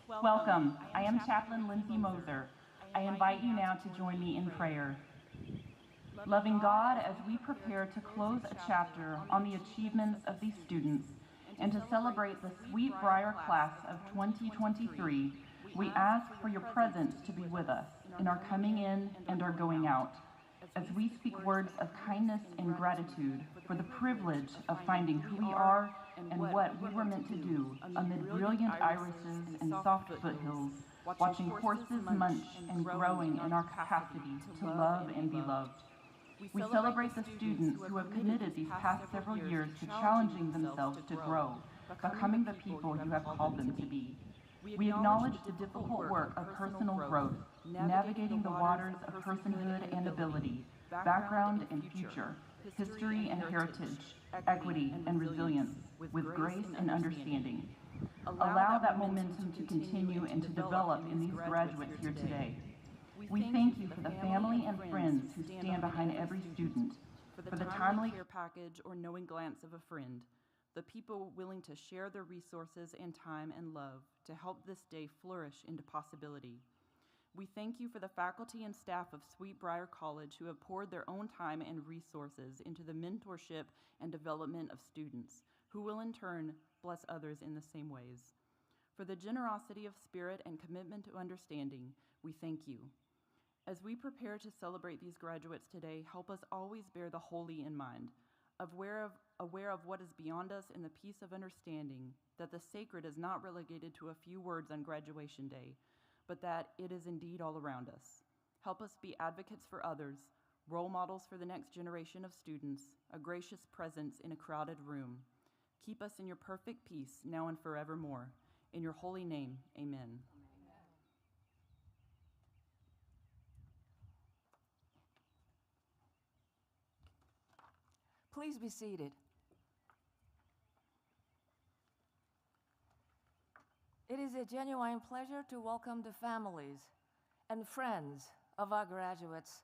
Welcome. I am Chaplain Lindsay Moser. I invite you now to join me in prayer. Loving God, as we prepare to close a chapter on the achievements of these students and to celebrate the Sweetbriar class of 2023, we ask for your presence to be with us in our coming in and our going out, as we speak words of kindness and gratitude for the privilege of finding who we are and what we were meant to do amid brilliant irises and soft foothills, watching horses munch and growing in our capacity to love and be loved. We celebrate the students who have committed these past several years to challenging themselves to grow, becoming the people you have called them to be. We acknowledge the difficult work of personal growth, navigating the waters of personhood and ability, background and future, history and heritage, equity and resilience, with grace and understanding. Allow that momentum to continue and to develop in these graduates here today. We thank you for the family and friends who stand behind every student, for the timely care package or knowing glance of a friend, the people willing to share their resources and time and love to help this day flourish into possibility. We thank you for the faculty and staff of Sweetbriar College who have poured their own time and resources into the mentorship and development of students, who will in turn bless others in the same ways. For the generosity of spirit and commitment to understanding, we thank you. As we prepare to celebrate these graduates today, help us always bear the holy in mind, aware of what is beyond us in the peace of understanding that the sacred is not relegated to a few words on graduation day, but that it is indeed all around us. Help us be advocates for others, role models for the next generation of students, a gracious presence in a crowded room. Keep us in your perfect peace now and forevermore. In your holy name, amen. Please be seated. It is a genuine pleasure to welcome the families and friends of our graduates,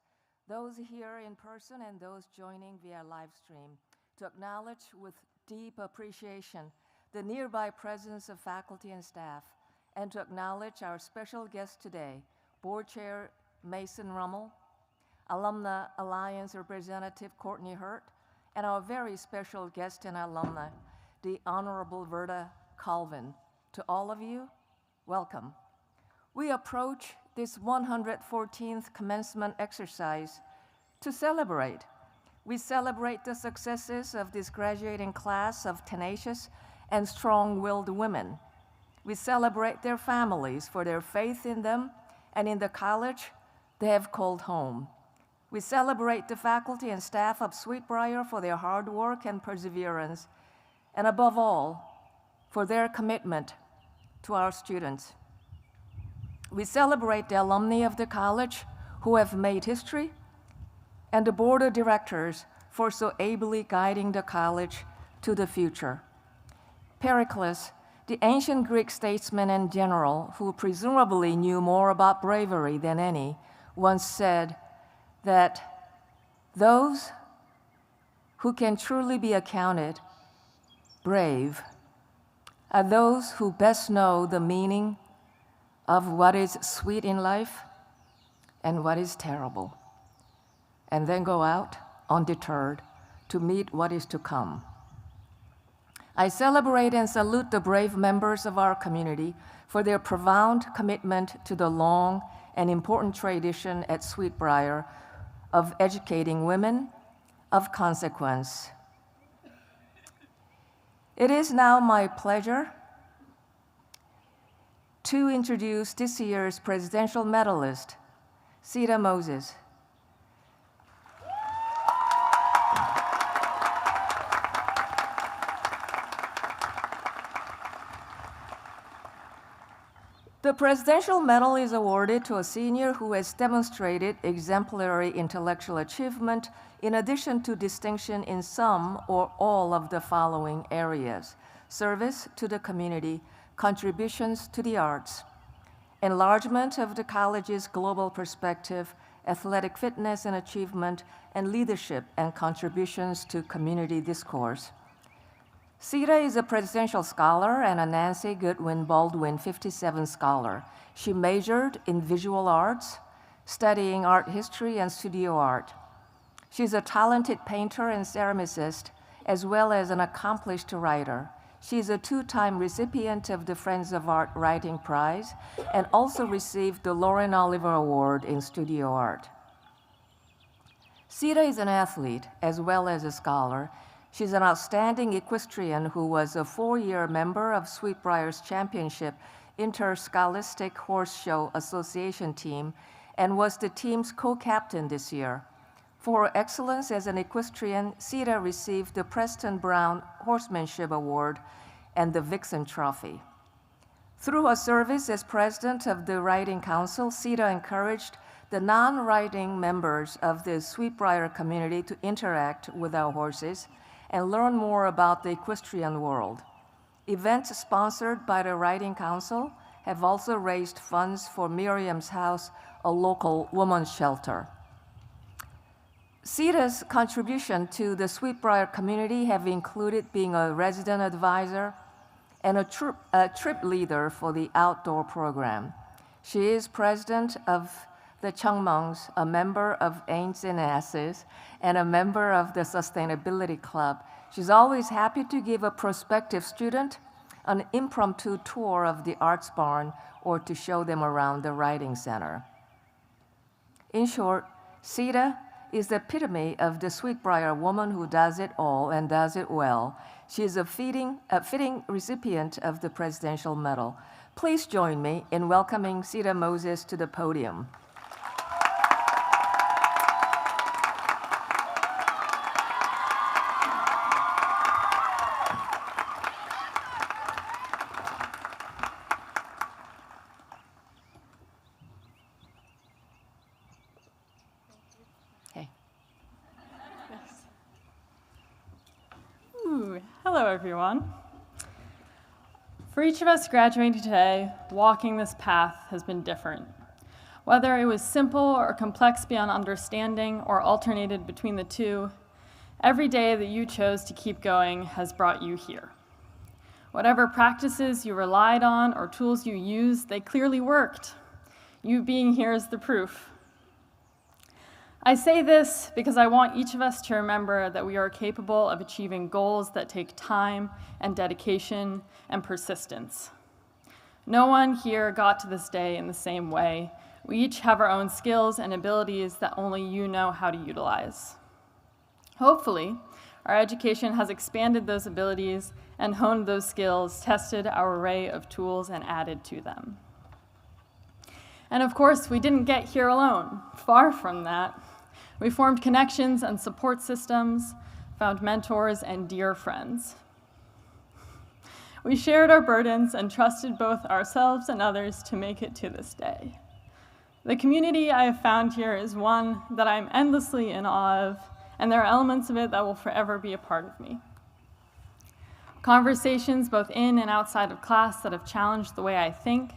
those here in person and those joining via live stream, to acknowledge with deep appreciation the nearby presence of faculty and staff, and to acknowledge our special guest today, Board Chair Mason Rummel, Alumni Alliance Representative Courtney Hurt, and our very special guest and alumna, the Honorable Verda Colvin. To all of you, welcome. We approach this 114th commencement exercise to celebrate. We celebrate the successes of this graduating class of tenacious and strong-willed women. We celebrate their families for their faith in them and in the college they have called home. We celebrate the faculty and staff of Sweetbriar for their hard work and perseverance, and above all, for their commitment to our students. We celebrate the alumni of the college who have made history, and the board of directors for so ably guiding the college to the future. Pericles, the ancient Greek statesman and general who presumably knew more about bravery than any, once said that those who can truly be accounted brave are those who best know the meaning of what is sweet in life and what is terrible, and then go out undeterred to meet what is to come. I celebrate and salute the brave members of our community for their profound commitment to the long and important tradition at Sweetbriar of educating women of consequence. It is now my pleasure to introduce this year's presidential medalist, Sita Moses. The Presidential Medal is awarded to a senior who has demonstrated exemplary intellectual achievement in addition to distinction in some or all of the following areas: service to the community, contributions to the arts, enlargement of the college's global perspective, athletic fitness and achievement, and leadership and contributions to community discourse. Sita is a Presidential Scholar and a Nancy Goodwin Baldwin 57 Scholar. She majored in visual arts, studying art history and studio art. She's a talented painter and ceramicist, as well as an accomplished writer. She's a two-time recipient of the Friends of Art Writing Prize and also received the Lauren Oliver Award in studio art. Sita is an athlete as well as a scholar. She's an outstanding equestrian who was a 4-year member of Sweetbriar's Championship Interscholastic Horse Show Association team and was the team's co-captain this year. For her excellence as an equestrian, Sita received the Preston Brown Horsemanship Award and the Vixen Trophy. Through her service as president of the Riding Council, Sita encouraged the non-riding members of the Sweetbriar community to interact with our horses and learn more about the equestrian world. Events sponsored by the Riding Council have also raised funds for Miriam's House, a local women's shelter. Sita's contribution to the Sweetbriar community have included being a resident advisor and a trip leader for the outdoor program. She is president of the Chungmongs, a member of Aints and Asses, and a member of the Sustainability Club. She's always happy to give a prospective student an impromptu tour of the Arts Barn or to show them around the Riding Center. In short, Sita is the epitome of the Sweetbriar woman who does it all and does it well. She is a fitting recipient of the Presidential Medal. Please join me in welcoming Sita Moses to the podium. Hello, everyone. For each of us graduating today, walking this path has been different. Whether it was simple or complex beyond understanding or alternated between the two, every day that you chose to keep going has brought you here. Whatever practices you relied on or tools you used, they clearly worked. You being here is the proof. I say this because I want each of us to remember that we are capable of achieving goals that take time and dedication and persistence. No one here got to this day in the same way. We each have our own skills and abilities that only you know how to utilize. Hopefully, our education has expanded those abilities and honed those skills, tested our array of tools, and added to them. And of course, we didn't get here alone. Far from that. We formed connections and support systems, found mentors and dear friends. We shared our burdens and trusted both ourselves and others to make it to this day. The community I have found here is one that I'm endlessly in awe of, and there are elements of it that will forever be a part of me. Conversations both in and outside of class that have challenged the way I think,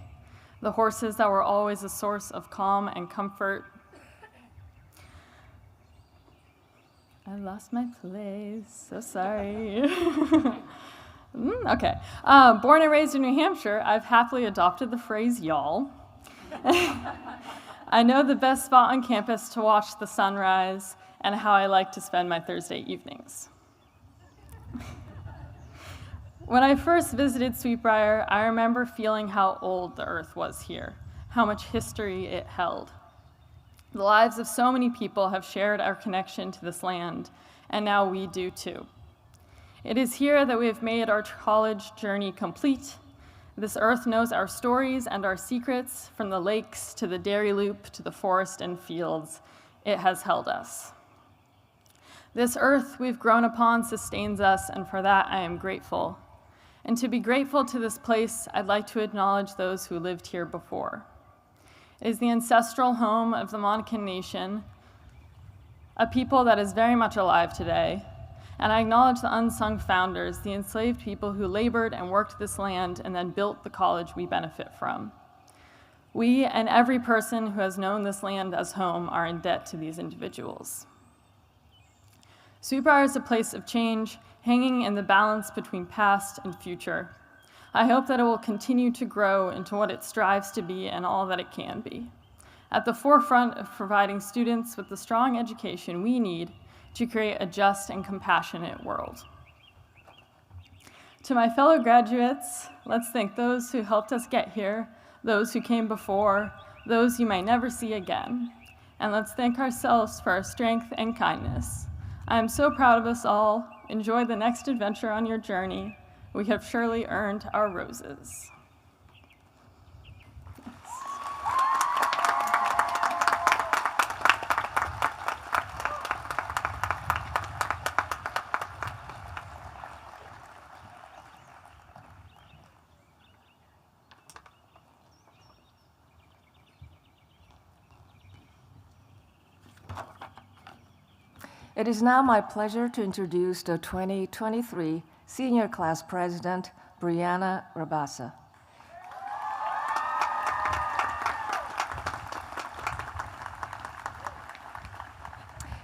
the horses that were always a source of calm and comfort. I lost my place, so sorry. Okay. Born and raised in New Hampshire, I've happily adopted the phrase y'all. I know the best spot on campus to watch the sunrise and how I like to spend my Thursday evenings. When I first visited Sweetbriar, I remember feeling how old the earth was here, how much history it held. The lives of so many people have shared our connection to this land, and now we do too. It is here that we have made our college journey complete. This earth knows our stories and our secrets, from the lakes to the dairy loop to the forest and fields. It has held us. This earth we've grown upon sustains us, and for that I am grateful. And to be grateful to this place, I'd like to acknowledge those who lived here before. It is the ancestral home of the Monacan Nation, a people that is very much alive today, and I acknowledge the unsung founders, the enslaved people who labored and worked this land and then built the college we benefit from. We and every person who has known this land as home are in debt to these individuals. Sweetbriar is a place of change, hanging in the balance between past and future. I hope that it will continue to grow into what it strives to be and all that it can be, at the forefront of providing students with the strong education we need to create a just and compassionate world. To my fellow graduates, let's thank those who helped us get here, those who came before, those you might never see again. And let's thank ourselves for our strength and kindness. I am so proud of us all. Enjoy the next adventure on your journey. We have surely earned our roses. It is now my pleasure to introduce the 2023 Senior Class President, Brianna Rabassa.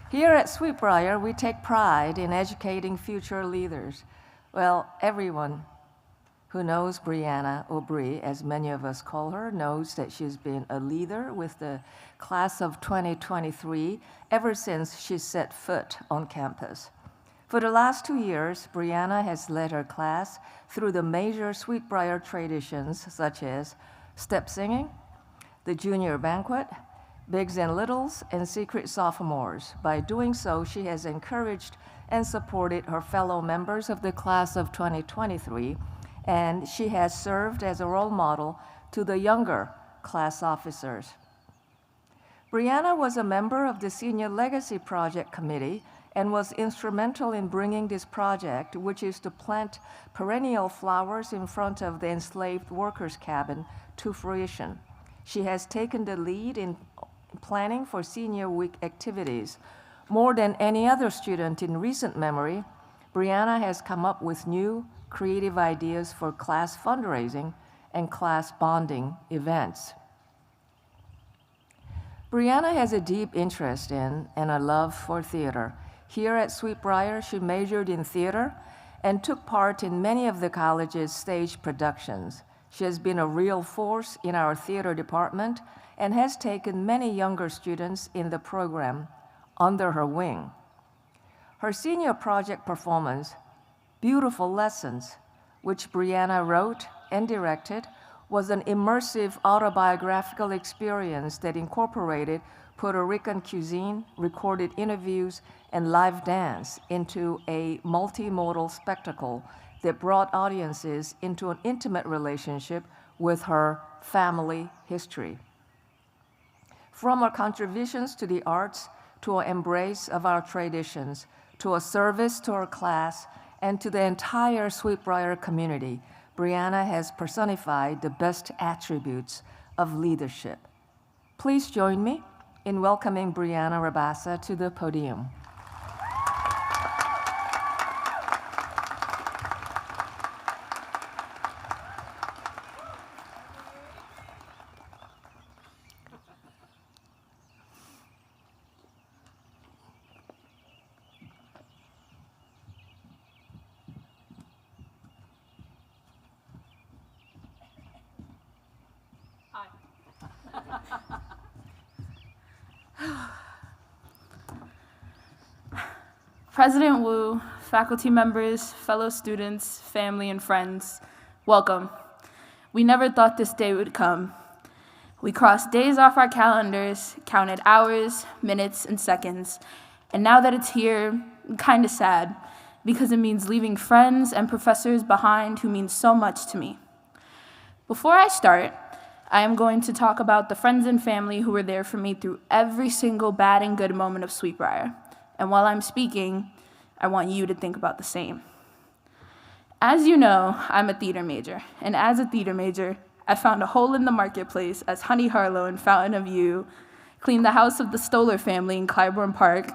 Here at Sweetbriar, we take pride in educating future leaders. Well, everyone who knows Brianna, or Bree, as many of us call her, knows that she's been a leader with the class of 2023 ever since she set foot on campus. For the last 2 years, Brianna has led her class through the major Sweetbriar traditions such as step singing, the junior banquet, Bigs and Littles, and Secret Sophomores. By doing so, she has encouraged and supported her fellow members of the class of 2023, and she has served as a role model to the younger class officers. Brianna was a member of the Senior Legacy Project Committee and was instrumental in bringing this project, which is to plant perennial flowers in front of the enslaved workers' cabin, to fruition. She has taken the lead in planning for Senior Week activities. More than any other student in recent memory, Brianna has come up with new, creative ideas for class fundraising and class bonding events. Brianna has a deep interest in and a love for theater. Here at Sweetbriar, she majored in theater and took part in many of the college's stage productions. She has been a real force in our theater department and has taken many younger students in the program under her wing. Her senior project performance, Beautiful Lessons, which Brianna wrote and directed, was an immersive autobiographical experience that incorporated Puerto Rican cuisine, recorded interviews, and live dance into a multimodal spectacle that brought audiences into an intimate relationship with her family history. From her contributions to the arts, to her embrace of our traditions, to a service to her class, and to the entire Sweetbriar community, Brianna has personified the best attributes of leadership. Please join me in welcoming Brianna Rabassa to the podium. President Wu, faculty members, fellow students, family, and friends, welcome. We never thought this day would come. We crossed days off our calendars, counted hours, minutes, and seconds, and now that it's here, I'm kind of sad, because it means leaving friends and professors behind who mean so much to me. Before I start, I am going to talk about the friends and family who were there for me through every single bad and good moment of Sweetbriar. And while I'm speaking, I want you to think about the same. As you know, I'm a theater major, and as a theater major, I found a hole in the marketplace as Honey Harlow in Fountain of Youth, cleaned the house of the Stoller family in Clybourne Park,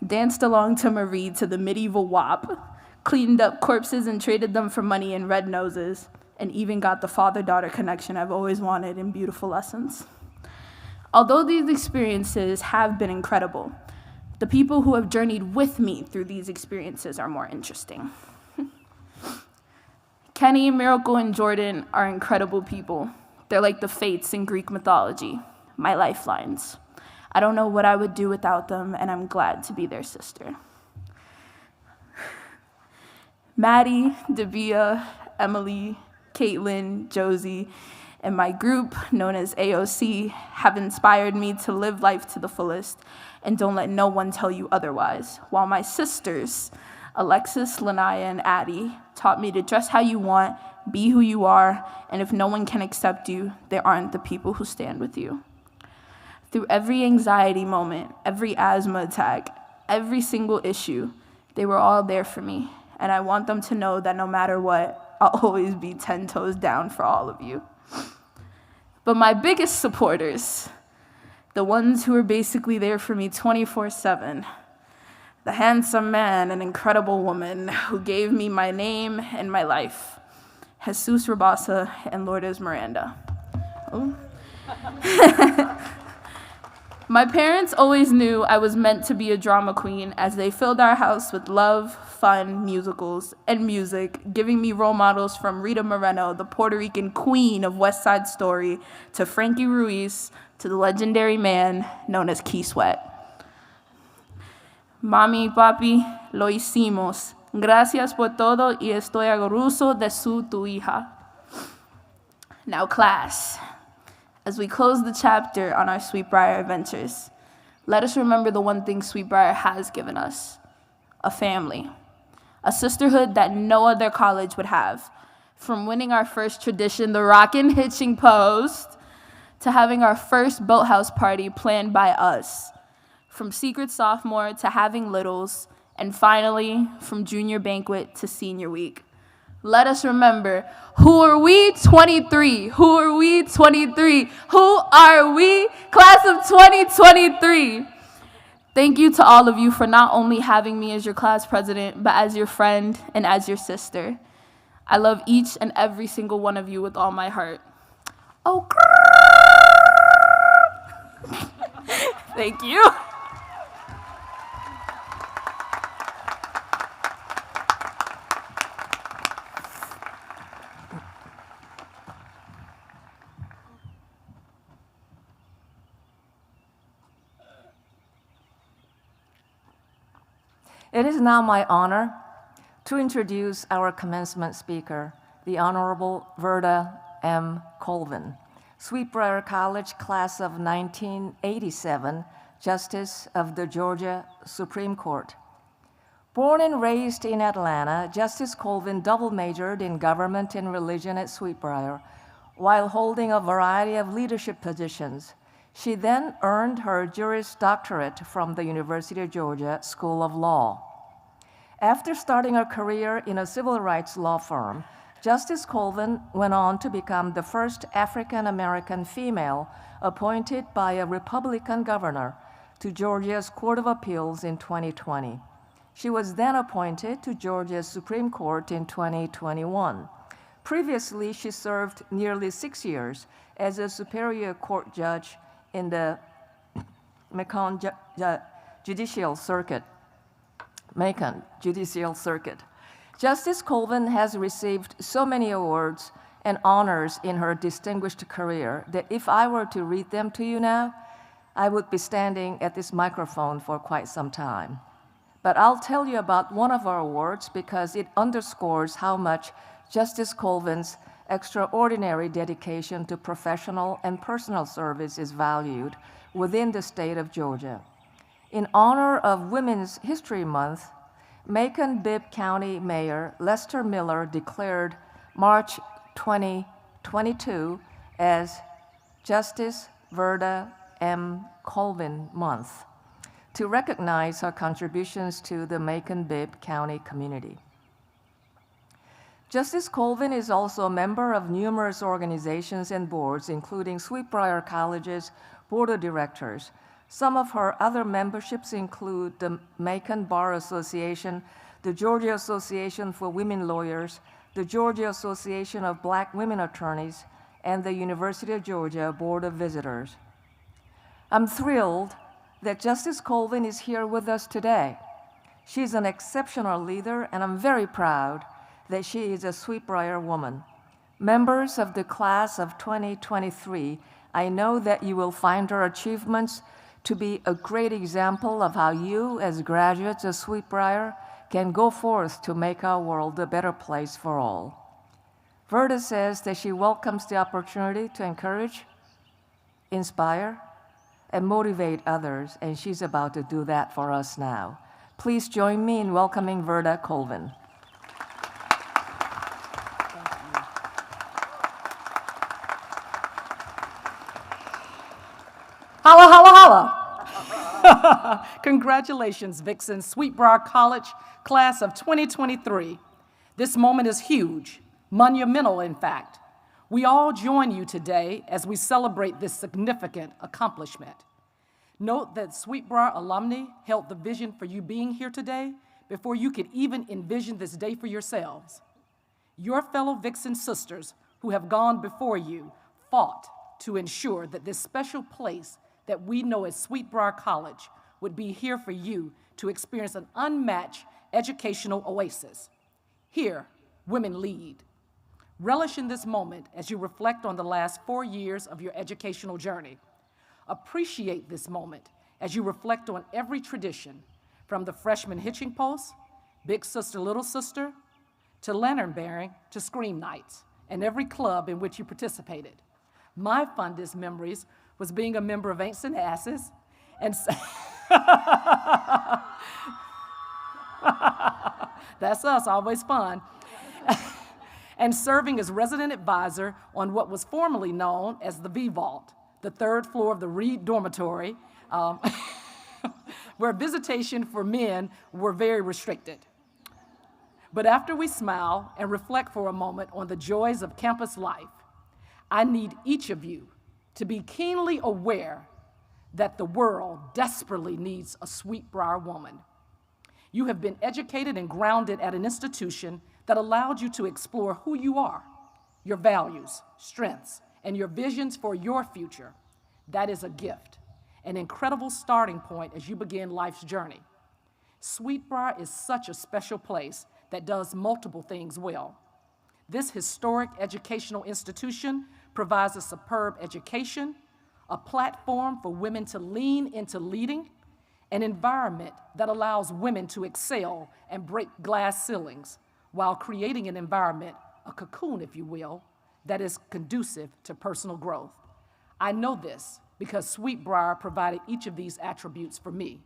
danced along to Marie to the medieval WAP, cleaned up corpses and traded them for money in Red Noses, and even got the father-daughter connection I've always wanted in Beautiful Lessons. Although these experiences have been incredible, The people who have journeyed with me through these experiences are more interesting. Kenny, Miracle, and Jordan are incredible people. They're like the fates in Greek mythology, my lifelines. I don't know what I would do without them, and I'm glad to be their sister. Maddie, Dabia, Emily, Caitlin, Josie, and my group, known as AOC, have inspired me to live life to the fullest and don't let no one tell you otherwise, while my sisters, Alexis, Lanaya, and Addie, taught me to dress how you want, be who you are, and if no one can accept you, they aren't the people who stand with you. Through every anxiety moment, every asthma attack, every single issue, they were all there for me, and I want them to know that no matter what, I'll always be 10 toes down for all of you. But my biggest supporters, the ones who are basically there for me 24/7, the handsome man and incredible woman who gave me my name and my life, Jesus Rabasa and Lourdes Miranda. Oh. My parents always knew I was meant to be a drama queen as they filled our house with love, fun, musicals, and music, giving me role models from Rita Moreno, the Puerto Rican queen of West Side Story, to Frankie Ruiz, to the legendary man known as Key Sweat. Mami, papi, lo hicimos. Gracias por todo y estoy orgulloso de su tu hija. Now, class, as we close the chapter on our Sweetbriar adventures, let us remember the one thing Sweetbriar has given us: a family, a sisterhood that no other college would have. From winning our first tradition, the Rockin' Hitching Post, to having our first boathouse party planned by us. From secret sophomore to having littles, and finally, from junior banquet to senior week. Let us remember, who are we? 23. Who are we? 23. Who are we? Class of 2023. Thank you to all of you for not only having me as your class president, but as your friend and as your sister. I love each and every single one of you with all my heart. Oh, thank you. It is now my honor to introduce our commencement speaker, the Honorable Verda M. Colvin, Sweetbriar College class of 1987, Justice of the Georgia Supreme Court. Born and raised in Atlanta, Justice Colvin double majored in government and religion at Sweetbriar while holding a variety of leadership positions. She then earned her Juris Doctorate from the University of Georgia School of Law. After starting her career in a civil rights law firm, Justice Colvin went on to become the first African-American female appointed by a Republican governor to Georgia's Court of Appeals in 2020. She was then appointed to Georgia's Supreme Court in 2021. Previously, she served nearly 6 years as a Superior Court judge in the Macon Judicial Circuit. Justice Colvin has received so many awards and honors in her distinguished career that if I were to read them to you now, I would be standing at this microphone for quite some time. But I'll tell you about one of our awards because it underscores how much Justice Colvin's extraordinary dedication to professional and personal service is valued within the state of Georgia. In honor of Women's History Month, Macon-Bibb County Mayor Lester Miller declared March 2022 as Justice Verda M. Colvin Month to recognize her contributions to the Macon-Bibb County community. Justice Colvin is also a member of numerous organizations and boards, including Sweetbriar College's Board of Directors. Some of her other memberships include the Macon Bar Association, the Georgia Association for Women Lawyers, the Georgia Association of Black Women Attorneys, and the University of Georgia Board of Visitors. I'm thrilled that Justice Colvin is here with us today. She's an exceptional leader, and I'm very proud that she is a Sweetbriar woman. Members of the class of 2023, I know that you will find her achievements to be a great example of how you, as graduates of Sweetbriar, can go forth to make our world a better place for all. Verda says that she welcomes the opportunity to encourage, inspire, and motivate others, and she's about to do that for us now. Please join me in welcoming Verda Colvin. Holla, holla, holla. Congratulations, Vixen, Sweetbriar College, class of 2023. This moment is huge, monumental, in fact. We all join you today as we celebrate this significant accomplishment. Note that Sweetbriar alumni held the vision for you being here today before you could even envision this day for yourselves. Your fellow Vixen sisters who have gone before you fought to ensure that this special place that we know as Sweetbriar College would be here for you to experience an unmatched educational oasis. Here, women lead. Relish in this moment as you reflect on the last 4 years of your educational journey. Appreciate this moment as you reflect on every tradition, from the freshman hitching post, big sister, little sister, to lantern bearing, to scream nights, and every club in which you participated. My fondest memories was being a member of Aints and Asses, and that's us, always fun, and serving as resident advisor on what was formerly known as the V-Vault, the third floor of the Reed Dormitory, where visitation for men were very restricted. But after we smile and reflect for a moment on the joys of campus life, I need each of you to be keenly aware that the world desperately needs a Sweetbriar woman. You have been educated and grounded at an institution that allowed you to explore who you are, your values, strengths, and your visions for your future. That is a gift, an incredible starting point as you begin life's journey. Sweetbriar is such a special place that does multiple things well. This historic educational institution provides a superb education, a platform for women to lean into leading, an environment that allows women to excel and break glass ceilings while creating an environment, a cocoon, if you will, that is conducive to personal growth. I know this because Sweetbriar provided each of these attributes for me.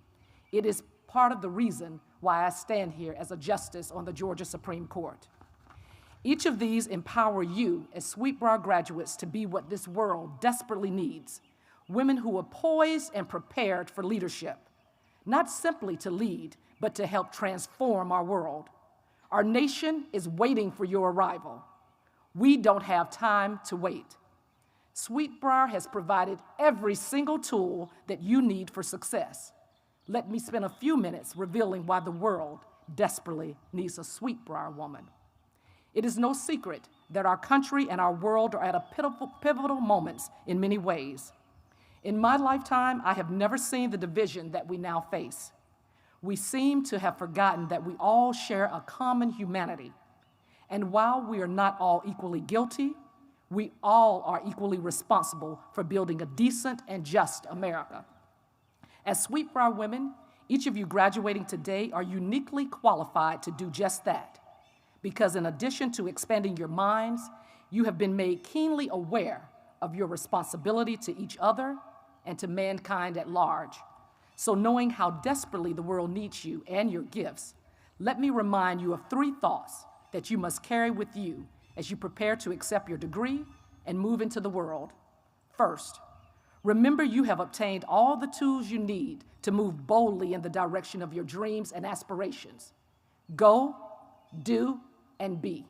It is part of the reason why I stand here as a justice on the Georgia Supreme Court. Each of these empower you as Sweetbriar graduates to be what this world desperately needs, women who are poised and prepared for leadership, not simply to lead, but to help transform our world. Our nation is waiting for your arrival. We don't have time to wait. Sweetbriar has provided every single tool that you need for success. Let me spend a few minutes revealing why the world desperately needs a Sweetbriar woman. It is no secret that our country and our world are at a pivotal moments in many ways. In my lifetime, I have never seen the division that we now face. We seem to have forgotten that we all share a common humanity. And while we are not all equally guilty, we all are equally responsible for building a decent and just America. As Sweetbriar women, each of you graduating today are uniquely qualified to do just that. Because in addition to expanding your minds, you have been made keenly aware of your responsibility to each other and to mankind at large. So knowing how desperately the world needs you and your gifts, let me remind you of 3 thoughts that you must carry with you as you prepare to accept your degree and move into the world. First, remember you have obtained all the tools you need to move boldly in the direction of your dreams and aspirations. Go, do, and be.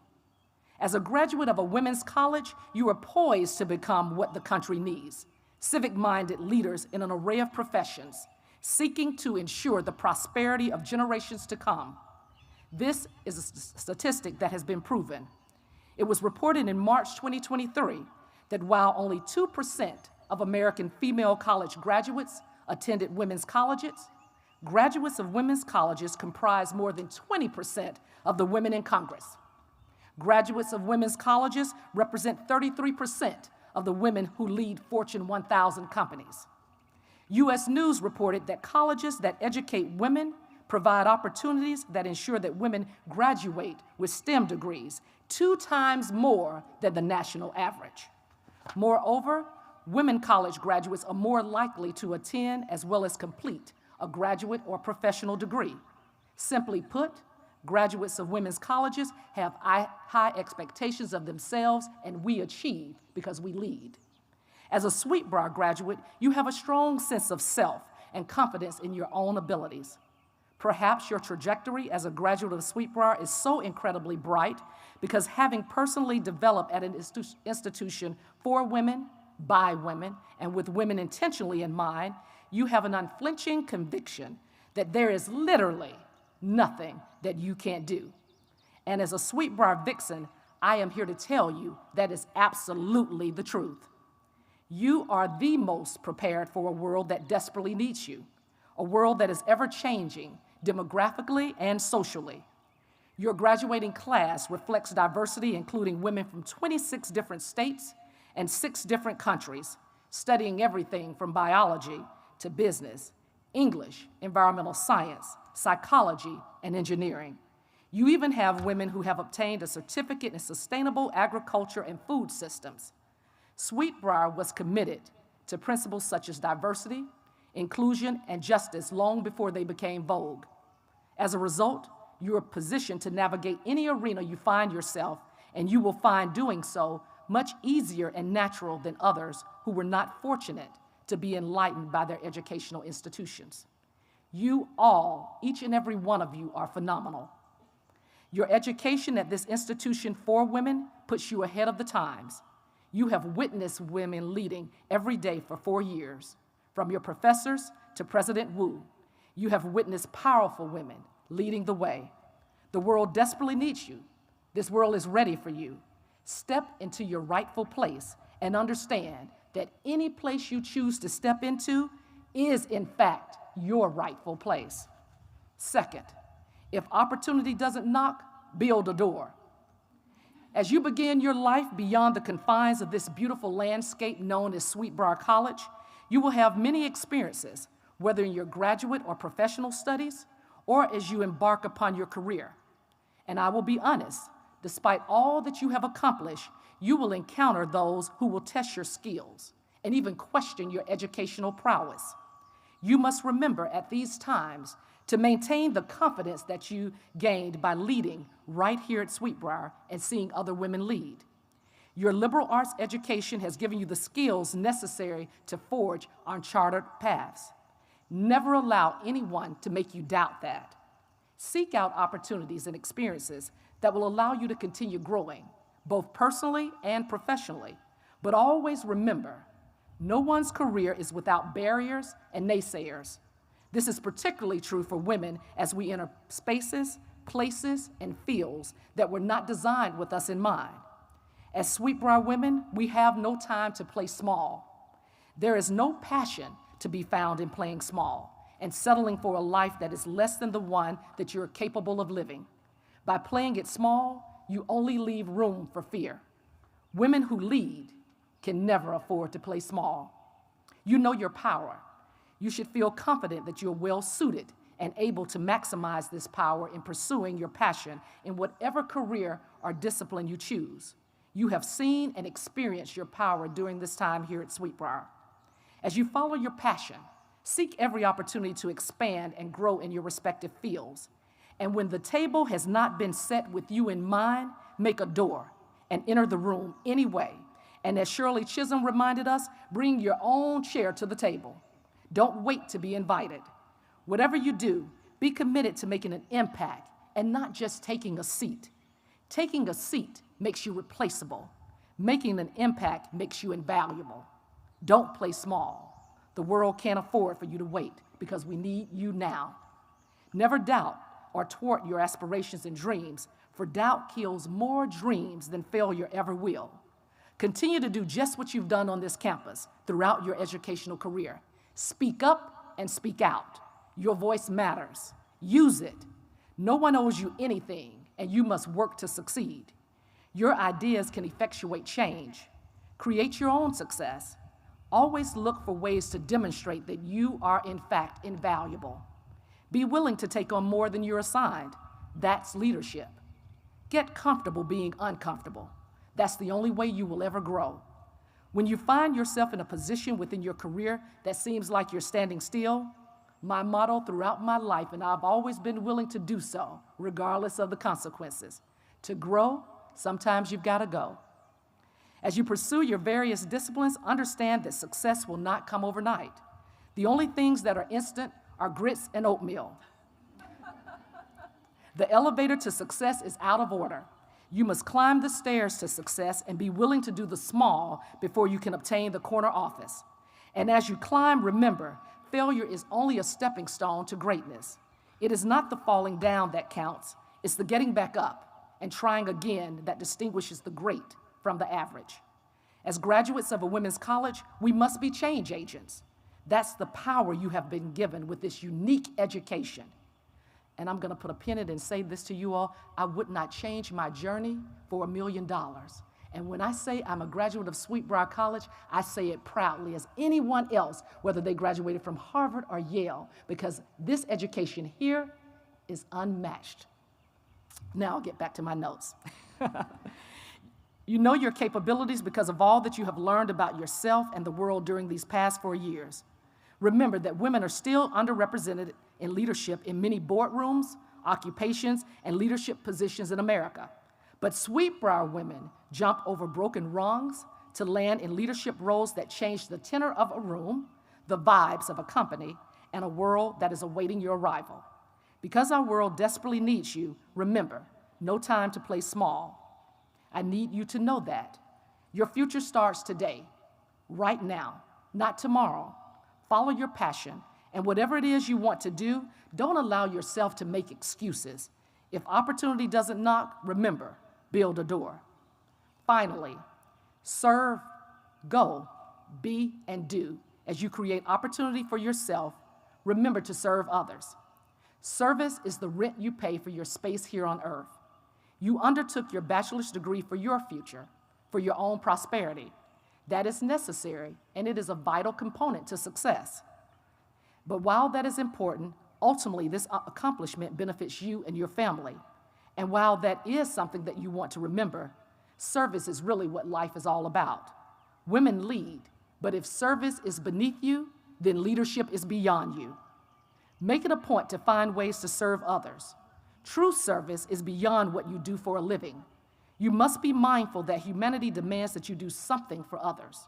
As a graduate of a women's college, you are poised to become what the country needs: civic-minded leaders in an array of professions, seeking to ensure the prosperity of generations to come. This is a statistic that has been proven. It was reported in March 2023 that while only 2% of American female college graduates attended women's colleges. Graduates of women's colleges comprise more than 20% of the women in Congress. Graduates of women's colleges represent 33% of the women who lead Fortune 1000 companies. U.S. News reported that colleges that educate women provide opportunities that ensure that women graduate with STEM degrees 2 times more than the national average. Moreover, women college graduates are more likely to attend as well as complete a graduate or professional degree. Simply put, graduates of women's colleges have high expectations of themselves, and we achieve because we lead. As a Sweetbriar graduate, you have a strong sense of self and confidence in your own abilities. Perhaps your trajectory as a graduate of Sweetbriar is so incredibly bright because having personally developed at an institution for women, by women, and with women intentionally in mind, you have an unflinching conviction that there is literally nothing that you can't do. And as a Sweetbriar Vixen, I am here to tell you that is absolutely the truth. You are the most prepared for a world that desperately needs you, a world that is ever-changing demographically and socially. Your graduating class reflects diversity, including women from 26 different states and 6 different countries, studying everything from biology to business, English, environmental science, psychology, and engineering. You even have women who have obtained a certificate in sustainable agriculture and food systems. Sweetbriar was committed to principles such as diversity, inclusion, and justice long before they became vogue. As a result, you are positioned to navigate any arena you find yourself, and you will find doing so much easier and natural than others who were not fortunate to be enlightened by their educational institutions. You all, each and every one of you, are phenomenal. Your education at this institution for women puts you ahead of the times. You have witnessed women leading every day for 4 years. From your professors to President Wu, you have witnessed powerful women leading the way. The world desperately needs you. This world is ready for you. Step into your rightful place and understand that any place you choose to step into is, in fact, your rightful place. Second, if opportunity doesn't knock, build a door. As you begin your life beyond the confines of this beautiful landscape known as Sweetbriar College, you will have many experiences, whether in your graduate or professional studies, or as you embark upon your career. And I will be honest, despite all that you have accomplished, you will encounter those who will test your skills and even question your educational prowess. You must remember at these times to maintain the confidence that you gained by leading right here at Sweetbriar and seeing other women lead. Your liberal arts education has given you the skills necessary to forge uncharted paths. Never allow anyone to make you doubt that. Seek out opportunities and experiences that will allow you to continue growing, both personally and professionally. But always remember, no one's career is without barriers and naysayers. This is particularly true for women as we enter spaces, places, and fields that were not designed with us in mind. As Sweetbriar women, we have no time to play small. There is no passion to be found in playing small and settling for a life that is less than the one that you're capable of living. By playing it small, you only leave room for fear. Women who lead can never afford to play small. You know your power. You should feel confident that you're well-suited and able to maximize this power in pursuing your passion in whatever career or discipline you choose. You have seen and experienced your power during this time here at Sweetbriar. As you follow your passion, seek every opportunity to expand and grow in your respective fields. And when the table has not been set with you in mind, make a door and enter the room anyway. And as Shirley Chisholm reminded us, bring your own chair to the table. Don't wait to be invited. Whatever you do, be committed to making an impact and not just taking a seat. Taking a seat makes you replaceable. Making an impact makes you invaluable. Don't play small. The world can't afford for you to wait because we need you now. Never doubt or thwart your aspirations and dreams, for doubt kills more dreams than failure ever will. Continue to do just what you've done on this campus throughout your educational career. Speak up and speak out. Your voice matters. Use it. No one owes you anything, and you must work to succeed. Your ideas can effectuate change. Create your own success. Always look for ways to demonstrate that you are, in fact, invaluable. Be willing to take on more than you're assigned. That's leadership. Get comfortable being uncomfortable. That's the only way you will ever grow. When you find yourself in a position within your career that seems like you're standing still, my motto throughout my life, and I've always been willing to do so, regardless of the consequences, to grow, sometimes you've got to go. As you pursue your various disciplines, understand that success will not come overnight. The only things that are instant are grits and oatmeal. The elevator to success is out of order. You must climb the stairs to success and be willing to do the small before you can obtain the corner office. And as you climb, remember, failure is only a stepping stone to greatness. It is not the falling down that counts, it's the getting back up and trying again that distinguishes the great from the average. As graduates of a women's college, we must be change agents. That's the power you have been given with this unique education. And I'm gonna put a pin in it and say this to you all, I would not change my journey for $1 million. And when I say I'm a graduate of Sweetbriar College, I say it proudly as anyone else, whether they graduated from Harvard or Yale, because this education here is unmatched. Now I'll get back to my notes. You know your capabilities because of all that you have learned about yourself and the world during these past 4 years. Remember that women are still underrepresented in leadership in many boardrooms, occupations, and leadership positions in America. But Sweetbriar women jump over broken rungs to land in leadership roles that change the tenor of a room, the vibes of a company, and a world that is awaiting your arrival. Because our world desperately needs you, remember, no time to play small. I need you to know that. Your future starts today, right now, not tomorrow. Follow your passion, and whatever it is you want to do, don't allow yourself to make excuses. If opportunity doesn't knock, remember, build a door. Finally, serve, go, be, and do. As you create opportunity for yourself, remember to serve others. Service is the rent you pay for your space here on earth. You undertook your bachelor's degree for your future, for your own prosperity. That is necessary, and it is a vital component to success. But while that is important, ultimately this accomplishment benefits you and your family. And while that is something that you want to remember, service is really what life is all about. Women lead, but if service is beneath you, then leadership is beyond you. Make it a point to find ways to serve others. True service is beyond what you do for a living. You must be mindful that humanity demands that you do something for others.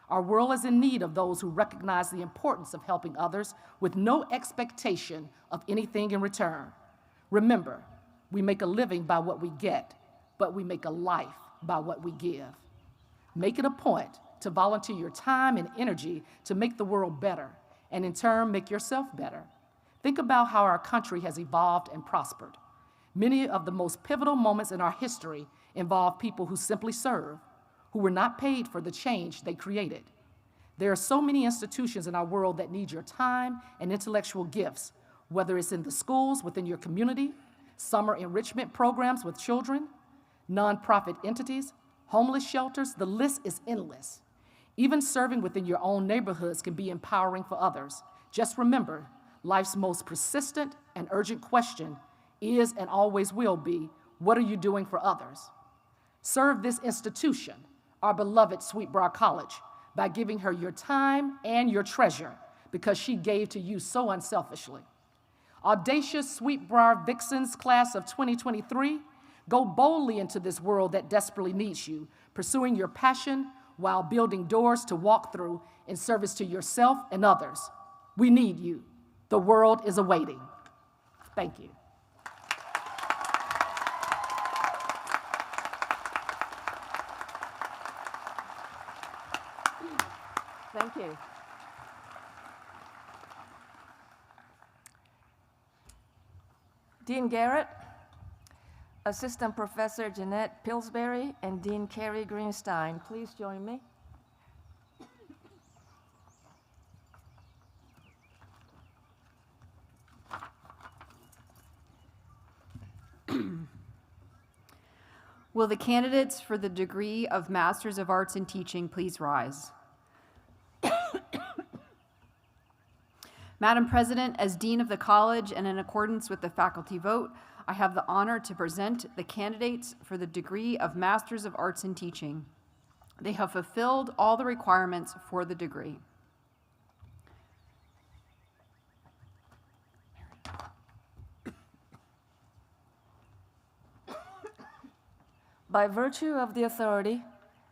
Our world is in need of those who recognize the importance of helping others with no expectation of anything in return. Remember, we make a living by what we get, but we make a life by what we give. Make it a point to volunteer your time and energy to make the world better, and in turn, make yourself better. Think about how our country has evolved and prospered. Many of the most pivotal moments in our history involve people who simply serve, who were not paid for the change they created. There are so many institutions in our world that need your time and intellectual gifts, whether it's in the schools within your community, summer enrichment programs with children, nonprofit entities, homeless shelters, the list is endless. Even serving within your own neighborhoods can be empowering for others. Just remember, life's most persistent and urgent question is and always will be, what are you doing for others? Serve this institution, our beloved Sweetbriar College, by giving her your time and your treasure because she gave to you so unselfishly. Audacious Sweetbriar Vixens class of 2023, go boldly into this world that desperately needs you, pursuing your passion while building doors to walk through in service to yourself and others. We need you. The world is awaiting. Thank you. Thank you. Dean Garrett, Assistant Professor Jeanette Pillsbury, and Dean Carrie Greenstein, please join me. Will the candidates for the degree of Masters of Arts in Teaching please rise? Madam President, as Dean of the College and in accordance with the faculty vote, I have the honor to present the candidates for the degree of Masters of Arts in Teaching. They have fulfilled all the requirements for the degree. By virtue of the authority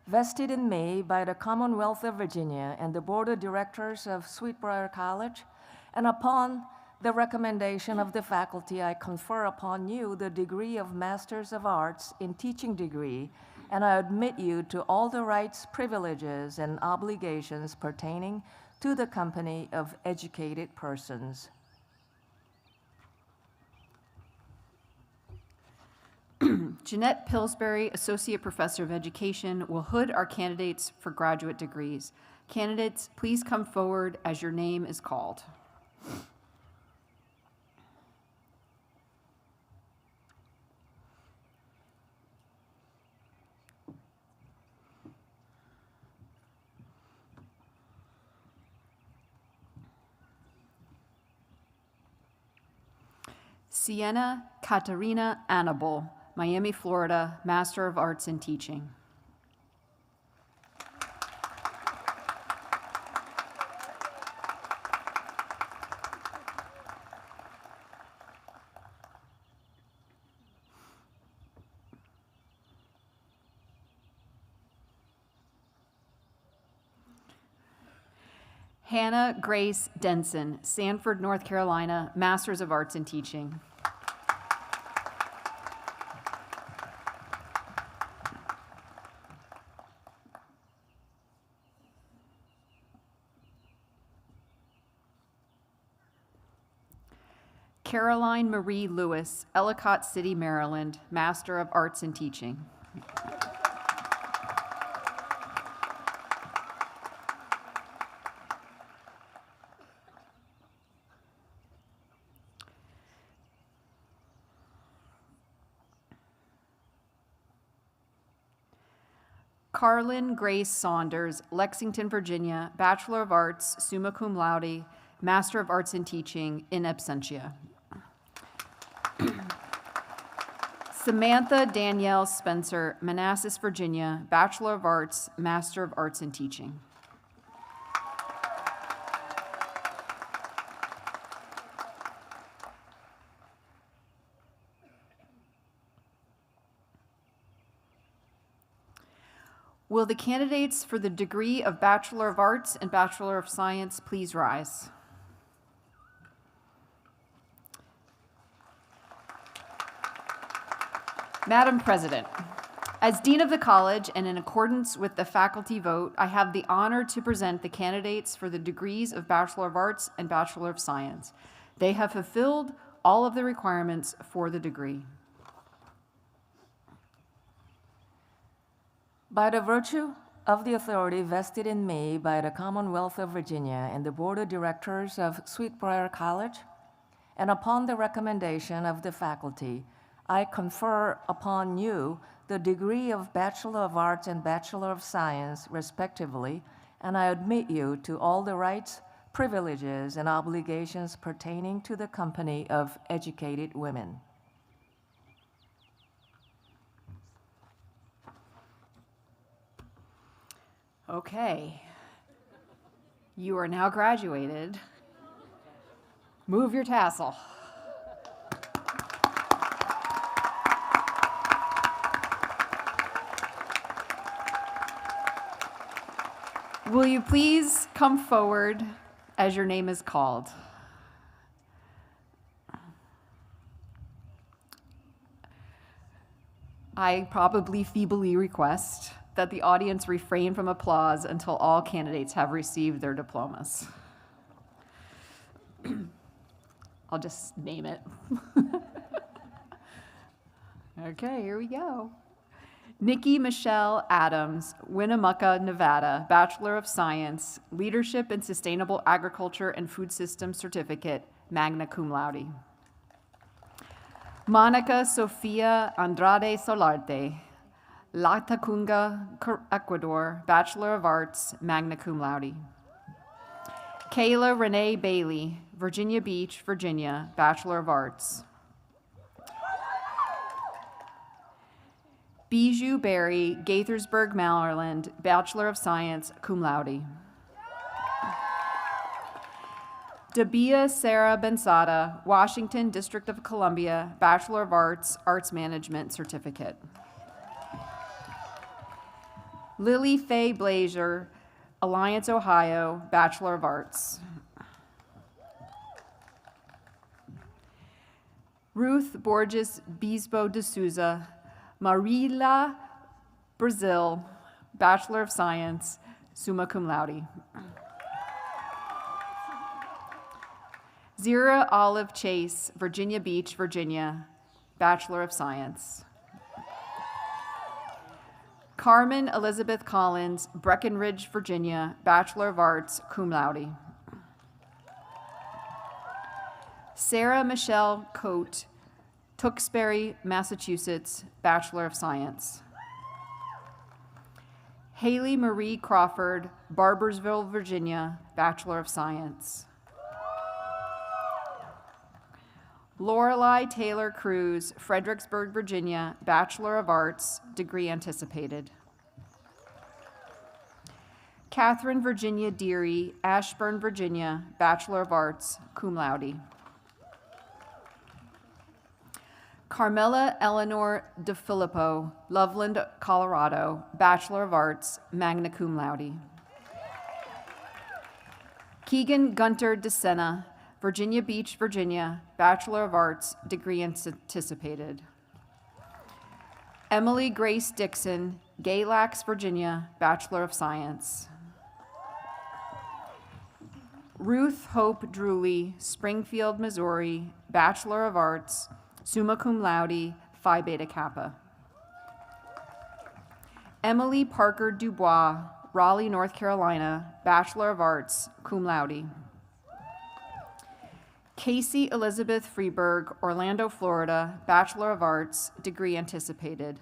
vested in me by the Commonwealth of Virginia and the Board of Directors of Sweetbriar College, and upon the recommendation of the faculty, I confer upon you the degree of Masters of Arts in Teaching degree, and I admit you to all the rights, privileges, and obligations pertaining to the company of educated persons. Jeanette Pillsbury, Associate Professor of Education, will hood our candidates for graduate degrees. Candidates, please come forward as your name is called. Sienna Katarina Annabel, Miami, Florida, Master of Arts in Teaching. Hannah Grace Denson, Sanford, North Carolina, Masters of Arts in Teaching. Caroline Marie Lewis, Ellicott City, Maryland, Master of Arts in Teaching. Carlin Grace Saunders, Lexington, Virginia, Bachelor of Arts, summa cum laude, Master of Arts in Teaching, in absentia. Samantha Danielle Spencer, Manassas, Virginia, Bachelor of Arts, Master of Arts in Teaching. Will the candidates for the degree of Bachelor of Arts and Bachelor of Science please rise? Madam President, as Dean of the College and in accordance with the faculty vote, I have the honor to present the candidates for the degrees of Bachelor of Arts and Bachelor of Science. They have fulfilled all of the requirements for the degree. By the virtue of the authority vested in me by the Commonwealth of Virginia and the Board of Directors of Sweetbriar College, and upon the recommendation of the faculty, I confer upon you the degree of Bachelor of Arts and Bachelor of Science, respectively, and I admit you to all the rights, privileges, and obligations pertaining to the company of educated women. Okay. You are now graduated. Move your tassel. Will you please come forward as your name is called? I probably feebly request that the audience refrain from applause until all candidates have received their diplomas. I'll just name it. Okay, here we go. Nikki Michelle Adams, Winnemucca, Nevada, Bachelor of Science, Leadership in Sustainable Agriculture and Food Systems Certificate, magna cum laude. Monica Sofia Andrade Solarte, Latacunga, Ecuador, Bachelor of Arts, magna cum laude. Kayla Renee Bailey, Virginia Beach, Virginia, Bachelor of Arts. Bijou Berry, Gaithersburg, Maryland, Bachelor of Science, cum laude. Dabia Sarah Bensada, Washington, District of Columbia, Bachelor of Arts, Arts Management Certificate. Lily Faye Blazer, Alliance, Ohio, Bachelor of Arts. Ruth Borges Bispo de Souza, Marila, Brazil, Bachelor of Science, summa cum laude. Zira Olive Chase, Virginia Beach, Virginia, Bachelor of Science. Carmen Elizabeth Collins, Breckenridge, Virginia, Bachelor of Arts, cum laude. Sarah Michelle Coate, Tewksbury, Massachusetts, Bachelor of Science. Haley Marie Crawford, Barbersville, Virginia, Bachelor of Science. Lorelei Taylor Cruz, Fredericksburg, Virginia, Bachelor of Arts, degree anticipated. Catherine Virginia Deary, Ashburn, Virginia, Bachelor of Arts, cum laude. Carmela Eleanor DeFilippo, Loveland, Colorado, Bachelor of Arts, magna cum laude. Keegan Gunter DeSena, Virginia Beach, Virginia, Bachelor of Arts, degree anticipated. Emily Grace Dixon, Galax, Virginia, Bachelor of Science. Ruth Hope Drewley, Springfield, Missouri, Bachelor of Arts, summa cum laude, Phi Beta Kappa. Emily Parker Dubois, Raleigh, North Carolina, Bachelor of Arts, cum laude. Casey Elizabeth Freeberg, Orlando, Florida, Bachelor of Arts, degree anticipated.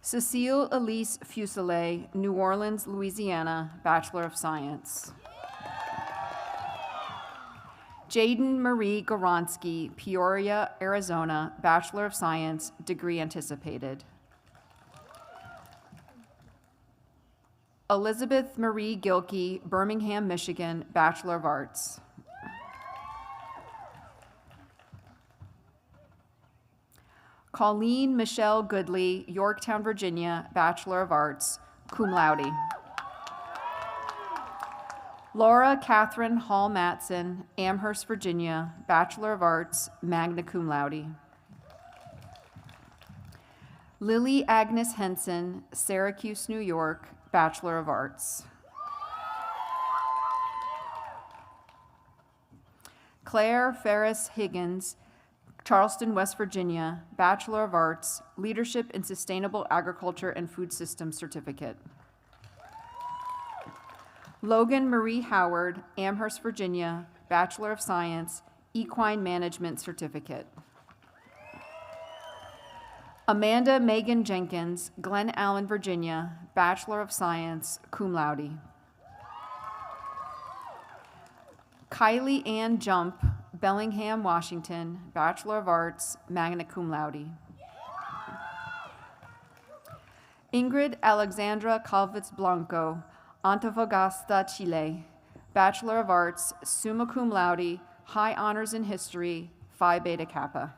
Cecile Elise Fuselier, New Orleans, Louisiana, Bachelor of Science. Jaden Marie Goronsky, Peoria, Arizona, Bachelor of Science, degree anticipated. Elizabeth Marie Gilkey, Birmingham, Michigan, Bachelor of Arts. Colleen Michelle Goodley, Yorktown, Virginia, Bachelor of Arts, cum laude. Laura Catherine Hall Matson, Amherst, Virginia, Bachelor of Arts, magna cum laude. Lily Agnes Henson, Syracuse, New York, Bachelor of Arts. Claire Ferris Higgins, Charleston, West Virginia, Bachelor of Arts, Leadership in Sustainable Agriculture and Food Systems Certificate. Logan Marie Howard, Amherst, Virginia, Bachelor of Science, Equine Management Certificate. Amanda Megan Jenkins, Glen Allen, Virginia, Bachelor of Science, cum laude. Kylie Ann Jump, Bellingham, Washington, Bachelor of Arts, magna cum laude. Ingrid Alexandra Calvitz Blanco, Antofagasta, Chile, Bachelor of Arts, summa cum laude, high honors in history, Phi Beta Kappa.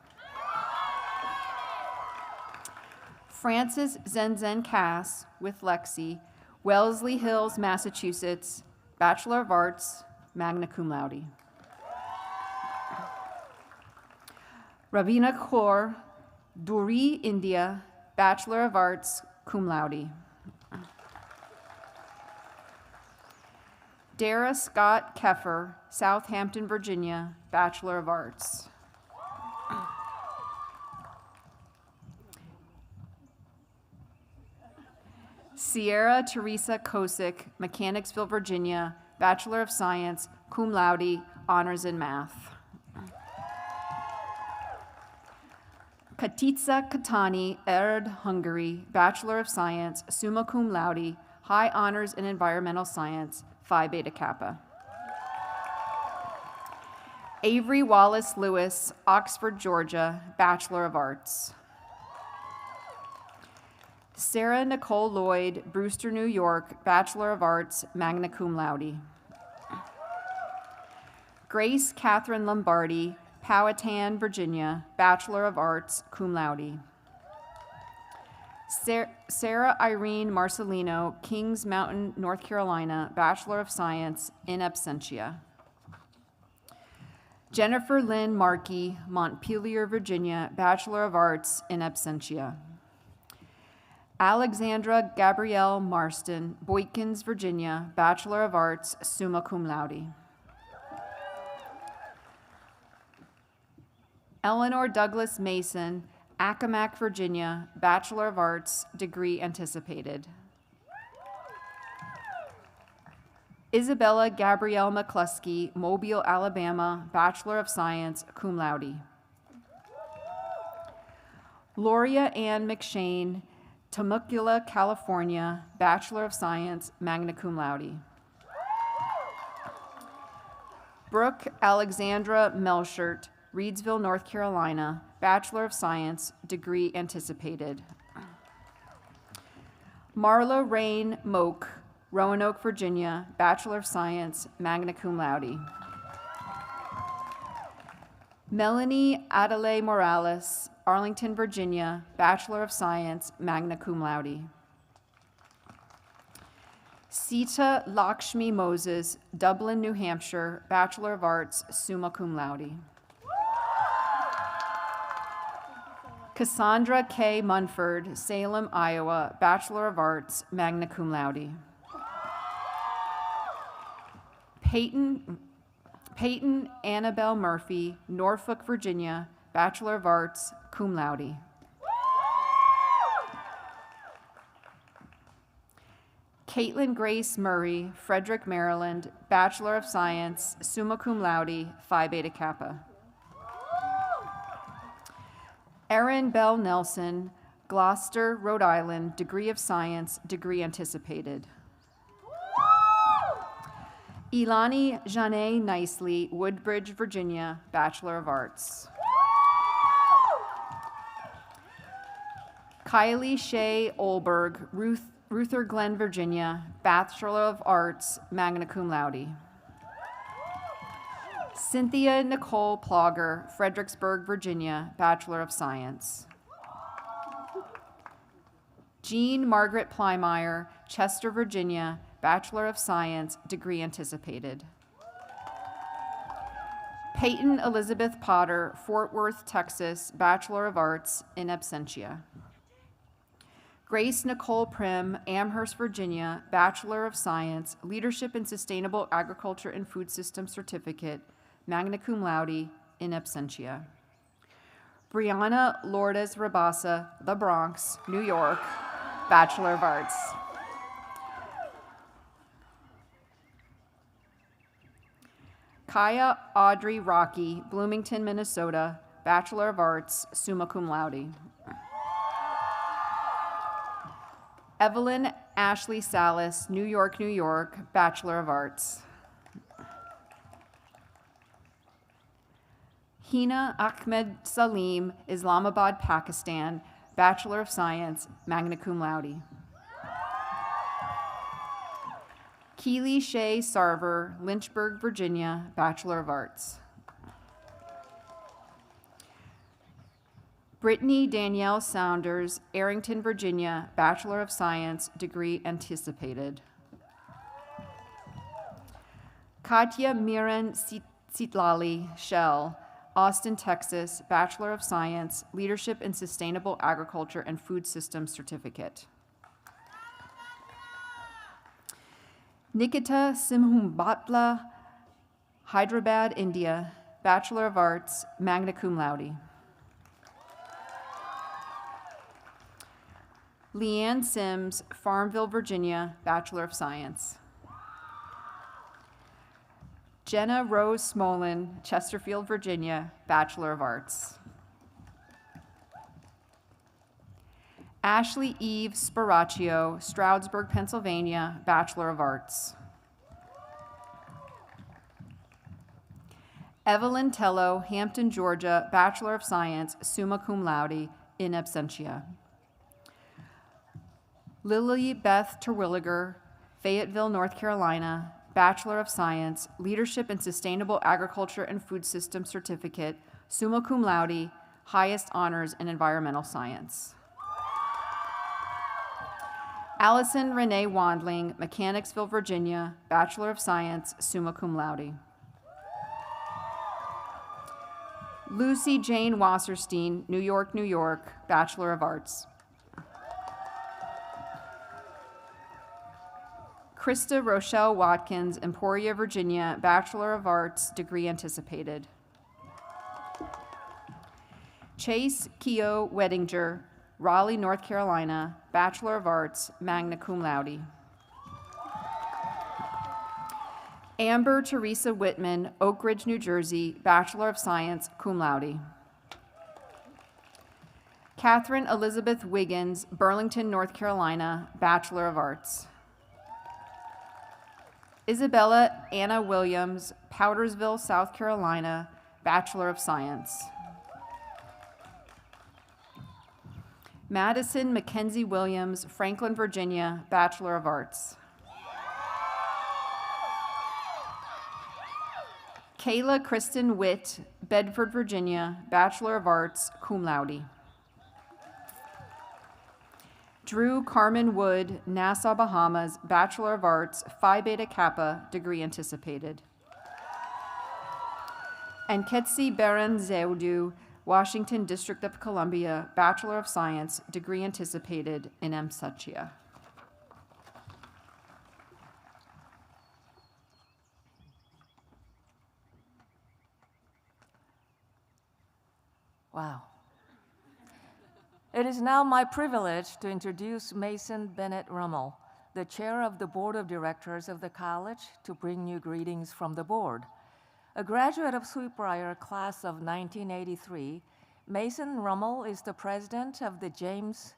Frances Zenzen Cass, with Lexi, Wellesley Hills, Massachusetts, Bachelor of Arts, magna cum laude. Ravina Kaur, Duri, India, Bachelor of Arts, cum laude. Dara Scott Keffer, Southampton, Virginia, Bachelor of Arts. Sierra Teresa Kosick, Mechanicsville, Virginia, Bachelor of Science, cum laude, honors in math. Katica Katani, Erd, Hungary, Bachelor of Science, summa cum laude, High Honors in Environmental Science, Phi Beta Kappa. Avery Wallace Lewis, Oxford, Georgia, Bachelor of Arts. Sarah Nicole Lloyd, Brewster, New York, Bachelor of Arts, magna cum laude. Grace Catherine Lombardi, Powhatan, Virginia, Bachelor of Arts, cum laude. Sarah Irene Marcelino, Kings Mountain, North Carolina, Bachelor of Science, in absentia. Jennifer Lynn Markey, Montpelier, Virginia, Bachelor of Arts, in absentia. Alexandra Gabrielle Marston, Boykins, Virginia, Bachelor of Arts, summa cum laude. Eleanor Douglas Mason, Accomack, Virginia, Bachelor of Arts, degree anticipated. Isabella Gabrielle McCluskey, Mobile, Alabama, Bachelor of Science, cum laude. Gloria Ann McShane, Temecula, California, Bachelor of Science, magna cum laude. Brooke Alexandra Melchert, Reidsville, North Carolina, Bachelor of Science, degree anticipated. Marla Rain Moak, Roanoke, Virginia, Bachelor of Science, magna cum laude. Melanie Adelaide Morales, Arlington, Virginia, Bachelor of Science, magna cum laude. Sita Lakshmi Moses, Dublin, New Hampshire, Bachelor of Arts, summa cum laude. Cassandra K. Munford, Salem, Iowa, Bachelor of Arts, magna cum laude. Peyton Annabelle Murphy, Norfolk, Virginia, Bachelor of Arts, cum laude. Caitlin Grace Murray, Frederick, Maryland, Bachelor of Science, summa cum laude, Phi Beta Kappa. Erin Bell Nelson, Gloucester, Rhode Island, degree of Science, degree anticipated. Ilani Janae Nicely, Woodbridge, Virginia, Bachelor of Arts. Kylie Shea Olberg, Ruther Glen, Virginia, Bachelor of Arts, magna cum laude. Cynthia Nicole Plogger, Fredericksburg, Virginia, Bachelor of Science. Jean Margaret Plymeyer, Chester, Virginia, Bachelor of Science, degree anticipated. Peyton Elizabeth Potter, Fort Worth, Texas, Bachelor of Arts, in absentia. Grace Nicole Prim, Amherst, Virginia, Bachelor of Science, Leadership in Sustainable Agriculture and Food Systems Certificate, magna cum laude, in absentia. Brianna Lourdes Rabasa, The Bronx, New York, Bachelor of Arts. Kaya Audrey Rocky, Bloomington, Minnesota, Bachelor of Arts, summa cum laude. Evelyn Ashley Salas, New York, New York, Bachelor of Arts. Hina Ahmed Salim, Islamabad, Pakistan, Bachelor of Science, magna cum laude. Keely Shea Sarver, Lynchburg, Virginia, Bachelor of Arts. Brittany Danielle Saunders, Arrington, Virginia, Bachelor of Science, degree anticipated. Katya Miran Sitlali Shell, Austin, Texas, Bachelor of Science, Leadership in Sustainable Agriculture and Food Systems Certificate. Nikita Simhumbatla, Hyderabad, India, Bachelor of Arts, magna cum laude. Leanne Sims, Farmville, Virginia, Bachelor of Science. Jenna Rose Smolin, Chesterfield, Virginia, Bachelor of Arts. Ashley Eve Sparacchio, Stroudsburg, Pennsylvania, Bachelor of Arts. Evelyn Tello, Hampton, Georgia, Bachelor of Science, summa cum laude, in absentia. Lily Beth Terwilliger, Fayetteville, North Carolina, Bachelor of Science, Leadership in Sustainable Agriculture and Food System Certificate, summa cum laude, highest honors in environmental science. Allison Renee Wandling, Mechanicsville, Virginia, Bachelor of Science, summa cum laude. Lucy Jane Wasserstein, New York, New York, Bachelor of Arts. Krista Rochelle Watkins, Emporia, Virginia, Bachelor of Arts, degree anticipated. Chase Keogh Wedinger, Raleigh, North Carolina, Bachelor of Arts, magna cum laude. Amber Teresa Whitman, Oak Ridge, New Jersey, Bachelor of Science, cum laude. Catherine Elizabeth Wiggins, Burlington, North Carolina, Bachelor of Arts. Isabella Anna Williams, Powdersville, South Carolina, Bachelor of Science. Madison Mackenzie Williams, Franklin, Virginia, Bachelor of Arts. Kayla Kristen Witt, Bedford, Virginia, Bachelor of Arts, cum laude. Drew Carmen Wood, Nassau, Bahamas, Bachelor of Arts, Phi Beta Kappa, degree anticipated. And Ketsi Baron Zeudu, Washington, District of Columbia, Bachelor of Science, degree anticipated in absentia. Wow. It is now my privilege to introduce Mason Bennett Rummel, the chair of the board of directors of the college, to bring you greetings from the board. A graduate of Sweetbriar class of 1983, Mason Rummel is the president of the James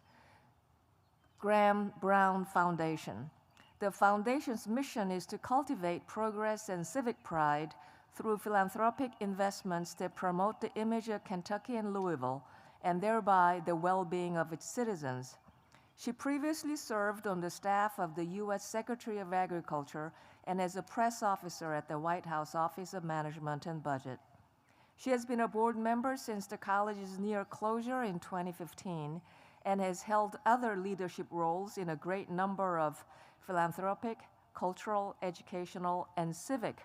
Graham Brown Foundation. The foundation's mission is to cultivate progress and civic pride through philanthropic investments that promote the image of Kentucky and Louisville, and thereby the well-being of its citizens. She previously served on the staff of the U.S. Secretary of Agriculture and as a press officer at the White House Office of Management and Budget. She has been a board member since the college's near closure in 2015 and has held other leadership roles in a great number of philanthropic, cultural, educational, and civic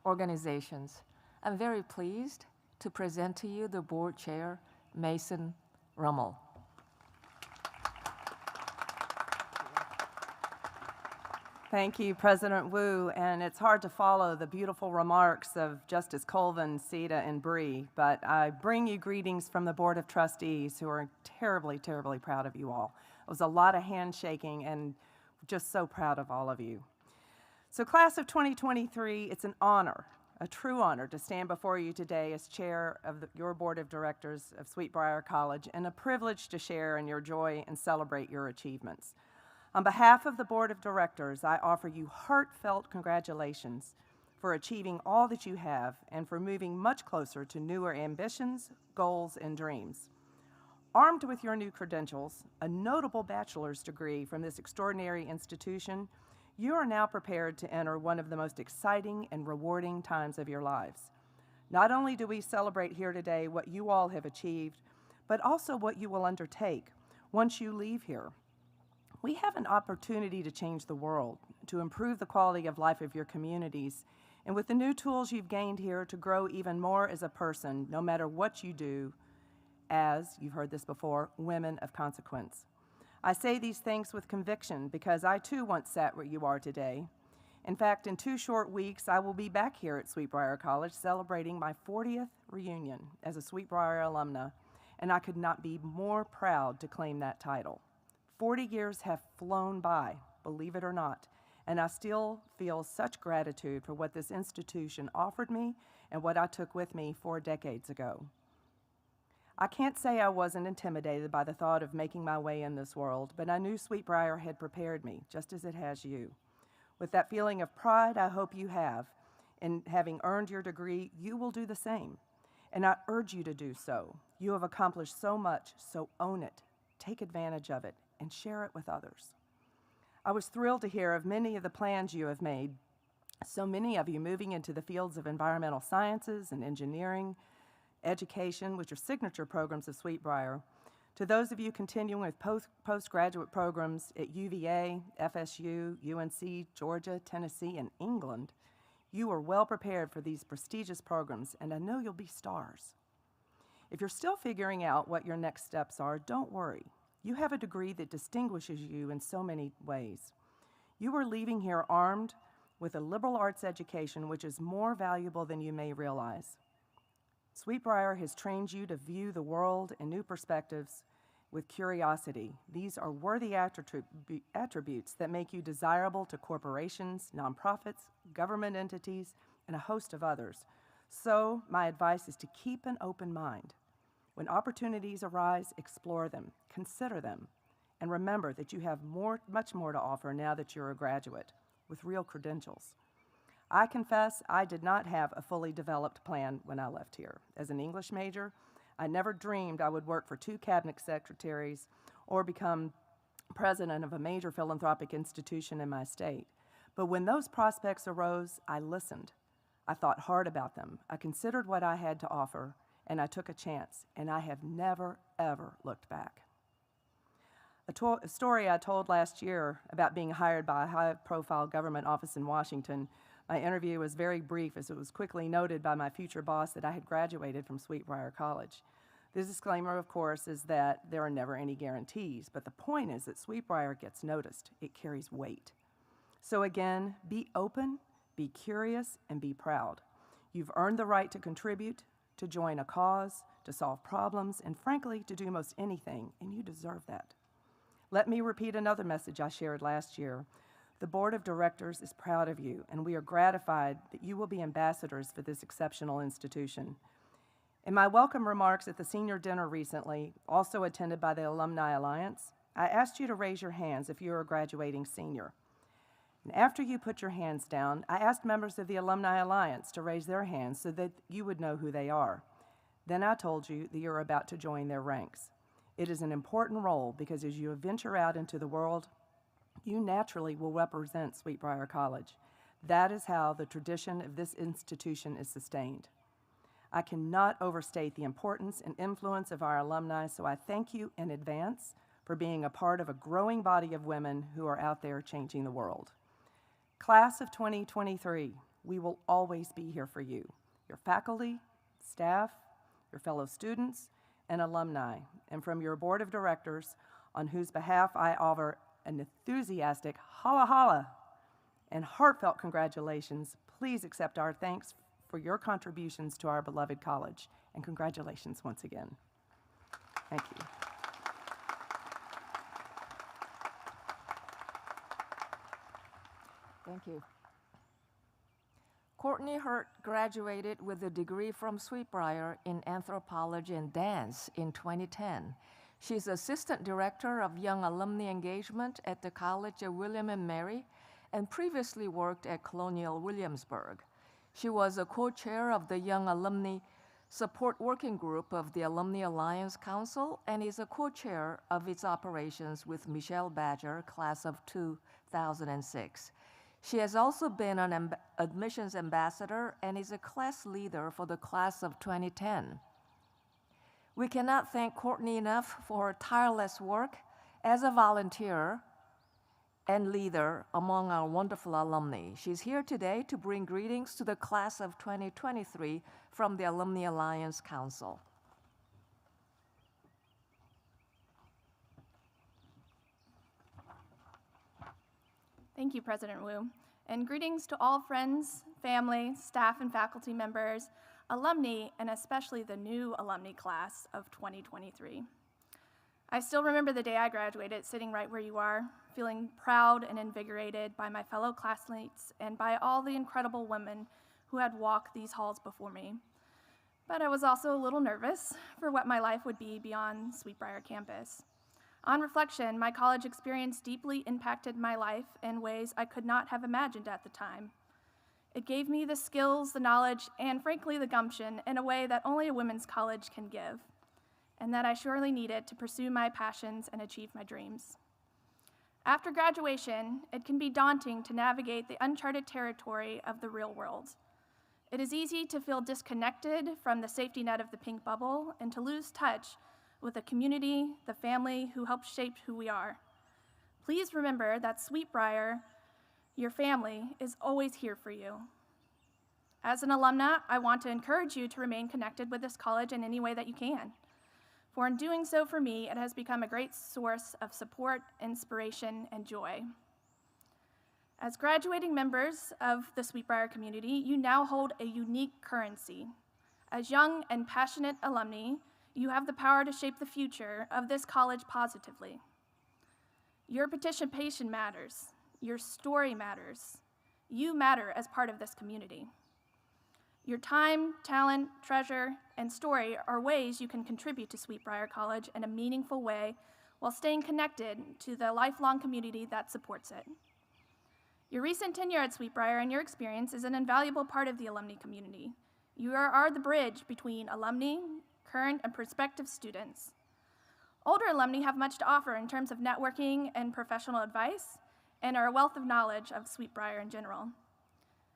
organizations. I'm very pleased to present to you the board chair, Mason Rummel. Thank you, President Wu, and it's hard to follow the beautiful remarks of Justice Colvin, Sita, and Bree, but I bring you greetings from the Board of Trustees, who are terribly, terribly proud of you all. It was a lot of handshaking, and just so proud of all of you. So class of 2023, it's an honor, a true honor, to stand before you today as chair of your board of directors of Sweetbriar College, and a privilege to share in your joy and celebrate your achievements. On behalf of the board of directors, I offer you heartfelt congratulations for achieving all that you have and for moving much closer to newer ambitions, goals, and dreams. Armed with your new credentials, a notable bachelor's degree from this extraordinary institution, you are now prepared to enter one of the most exciting and rewarding times of your lives. Not only do we celebrate here today what you all have achieved, but also what you will undertake once you leave here. We have an opportunity to change the world, to improve the quality of life of your communities, and with the new tools you've gained here, to grow even more as a person, no matter what you do, as, you've heard this before, women of consequence. I say these things with conviction because I too once sat where you are today. In fact, in 2 short weeks, I will be back here at Sweetbriar College celebrating my 40th reunion as a Sweetbriar alumna, and I could not be more proud to claim that title. 40 years have flown by, believe it or not, and I still feel such gratitude for what this institution offered me and what I took with me 4 decades ago. I can't say I wasn't intimidated by the thought of making my way in this world, but I knew Sweetbriar had prepared me, just as it has you. With that feeling of pride I hope you have in having earned your degree, you will do the same. And I urge you to do so. You have accomplished so much, so own it, take advantage of it, and share it with others. I was thrilled to hear of many of the plans you have made, so many of you moving into the fields of environmental sciences and engineering, education, which are signature programs of Sweetbriar, to those of you continuing with postgraduate programs at UVA, FSU, UNC, Georgia, Tennessee, and England, you are well prepared for these prestigious programs, and I know you'll be stars. If you're still figuring out what your next steps are, don't worry. You have a degree that distinguishes you in so many ways. You are leaving here armed with a liberal arts education which is more valuable than you may realize. Sweetbriar has trained you to view the world in new perspectives with curiosity. These are worthy attributes that make you desirable to corporations, nonprofits, government entities, and a host of others. So, my advice is to keep an open mind. When opportunities arise, explore them, consider them, and remember that you have much more to offer now that you're a graduate with real credentials. I confess I did not have a fully developed plan when I left here. As an English major, I never dreamed I would work for 2 cabinet secretaries or become president of a major philanthropic institution in my state. But when those prospects arose, I listened. I thought hard about them. I considered what I had to offer, and I took a chance, and I have never, ever looked back. A story I told last year about being hired by a high-profile government office in Washington. My interview was very brief, as it was quickly noted by my future boss that I had graduated from Sweetbriar College. The disclaimer, of course, is that there are never any guarantees, but the point is that Sweetbriar gets noticed. It carries weight. So again, be open, be curious, and be proud. You've earned the right to contribute, to join a cause, to solve problems, and frankly, to do most anything, and you deserve that. Let me repeat another message I shared last year. The Board of Directors is proud of you, and we are gratified that you will be ambassadors for this exceptional institution. In my welcome remarks at the senior dinner recently, also attended by the Alumni Alliance, I asked you to raise your hands if you're a graduating senior. And after you put your hands down, I asked members of the Alumni Alliance to raise their hands so that you would know who they are. Then I told you that you're about to join their ranks. It is an important role because as you venture out into the world, you naturally will represent Sweetbriar College. That is how the tradition of this institution is sustained. I cannot overstate the importance and influence of our alumni, so I thank you in advance for being a part of a growing body of women who are out there changing the world. Class of 2023, we will always be here for you, your faculty, staff, your fellow students, and alumni, and from your board of directors, on whose behalf I offer an enthusiastic holla holla and heartfelt congratulations. Please accept our thanks for your contributions to our beloved college, and congratulations once again. Thank you. Thank you. Courtney Hurt graduated with a degree from Sweetbriar in anthropology and dance in 2010. She's Assistant Director of Young Alumni Engagement at the College of William & Mary and previously worked at Colonial Williamsburg. She was a co-chair of the Young Alumni Support Working Group of the Alumni Alliance Council and is a co-chair of its operations with Michelle Badger, class of 2006. She has also been an admissions ambassador and is a class leader for the class of 2010. We cannot thank Courtney enough for her tireless work as a volunteer and leader among our wonderful alumni. She's here today to bring greetings to the class of 2023 from the Alumni Alliance Council. Thank you, President Wu. And greetings to all friends, family, staff, and faculty members, alumni, and especially the new alumni class of 2023. I still remember the day I graduated, sitting right where you are, feeling proud and invigorated by my fellow classmates and by all the incredible women who had walked these halls before me. But I was also a little nervous for what my life would be beyond Sweetbriar campus. On reflection, my college experience deeply impacted my life in ways I could not have imagined at the time. It gave me the skills, the knowledge, and frankly, the gumption in a way that only a women's college can give, and that I surely needed to pursue my passions and achieve my dreams. After graduation, it can be daunting to navigate the uncharted territory of the real world. It is easy to feel disconnected from the safety net of the pink bubble and to lose touch with the community, the family who helped shape who we are. Please remember that Sweetbriar, your family, is always here for you. As an alumna, I want to encourage you to remain connected with this college in any way that you can. For in doing so for me, it has become a great source of support, inspiration, and joy. As graduating members of the Sweetbriar community, you now hold a unique currency. As young and passionate alumni, you have the power to shape the future of this college positively. Your participation matters. Your story matters. You matter as part of this community. Your time, talent, treasure, and story are ways you can contribute to Sweetbriar College in a meaningful way while staying connected to the lifelong community that supports it. Your recent tenure at Sweetbriar and your experience is an invaluable part of the alumni community. You are the bridge between alumni, current and prospective students. Older alumni have much to offer in terms of networking and professional advice, and are a wealth of knowledge of Sweetbriar in general.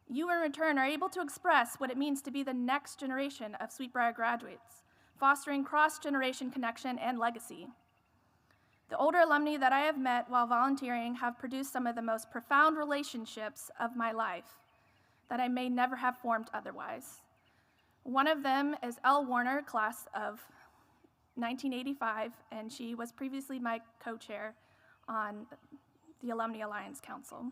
You, in return, are able to express what it means to be the next generation of Sweetbriar graduates, fostering cross-generation connection and legacy. The older alumni that I have met while volunteering have produced some of the most profound relationships of my life that I may never have formed otherwise. One of them is Elle Warner, class of 1985, and she was previously my co-chair on the Alumni Alliance Council.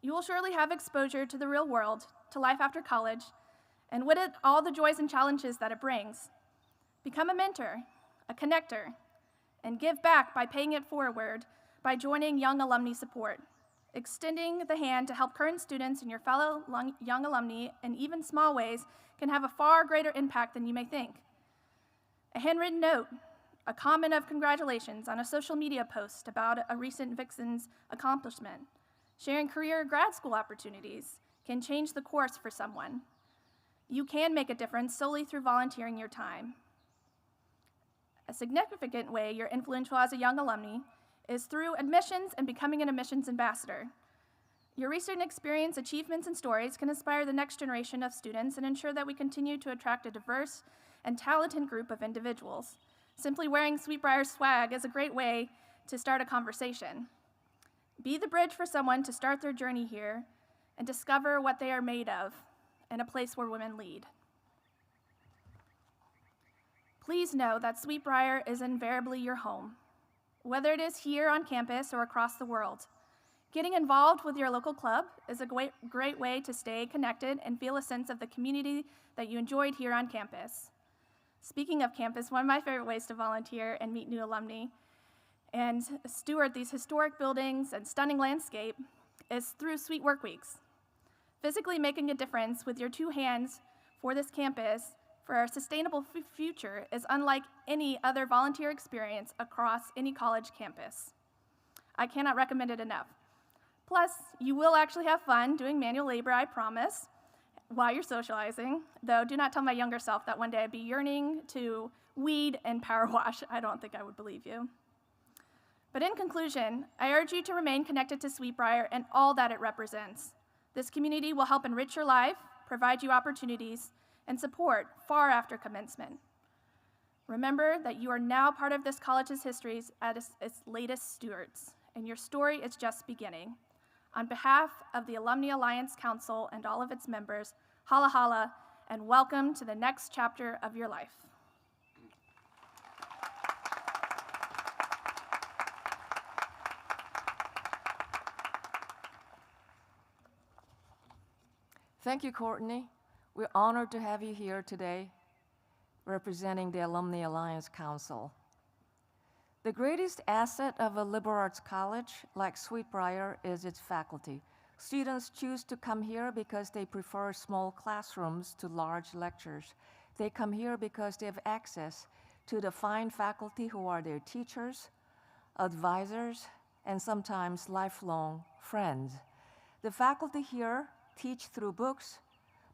You will surely have exposure to the real world, to life after college, and with it, all the joys and challenges that it brings. Become a mentor, a connector, and give back by paying it forward by joining Young Alumni Support, extending the hand to help current students and your fellow young alumni in even small ways can have a far greater impact than you may think. A handwritten note, a comment of congratulations on a social media post about a recent Vixen's accomplishment, sharing career or grad school opportunities can change the course for someone. You can make a difference solely through volunteering your time. A significant way you're influential as a young alumni is through admissions and becoming an admissions ambassador. Your recent experience, achievements, and stories can inspire the next generation of students and ensure that we continue to attract a diverse and talented group of individuals. Simply wearing Sweetbriar swag is a great way to start a conversation. Be the bridge for someone to start their journey here and discover what they are made of in a place where women lead. Please know that Sweetbriar is invariably your home, whether it is here on campus or across the world. Getting involved with your local club is a great way to stay connected and feel a sense of the community that you enjoyed here on campus. Speaking of campus, one of my favorite ways to volunteer and meet new alumni and steward these historic buildings and stunning landscape is through Sweet Work Weeks. Physically making a difference with your two hands for this campus for our sustainable future is unlike any other volunteer experience across any college campus. I cannot recommend it enough. Plus, you will actually have fun doing manual labor, I promise, while you're socializing, though do not tell my younger self that one day I'd be yearning to weed and power wash. I don't think I would believe you. But in conclusion, I urge you to remain connected to Sweetbriar and all that it represents. This community will help enrich your life, provide you opportunities, and support far after commencement. Remember that you are now part of this college's history as its latest stewards, and your story is just beginning. On behalf of the Alumni Alliance Council and all of its members, hala hala, and welcome to the next chapter of your life. Thank you, Courtney. We're honored to have you here today representing the Alumni Alliance Council. The greatest asset of a liberal arts college like Sweetbriar is its faculty, Students choose to come here because they prefer small classrooms to large lectures. They come here because they have access to the fine faculty who are their teachers, advisors, and sometimes lifelong friends. The faculty here teach through books,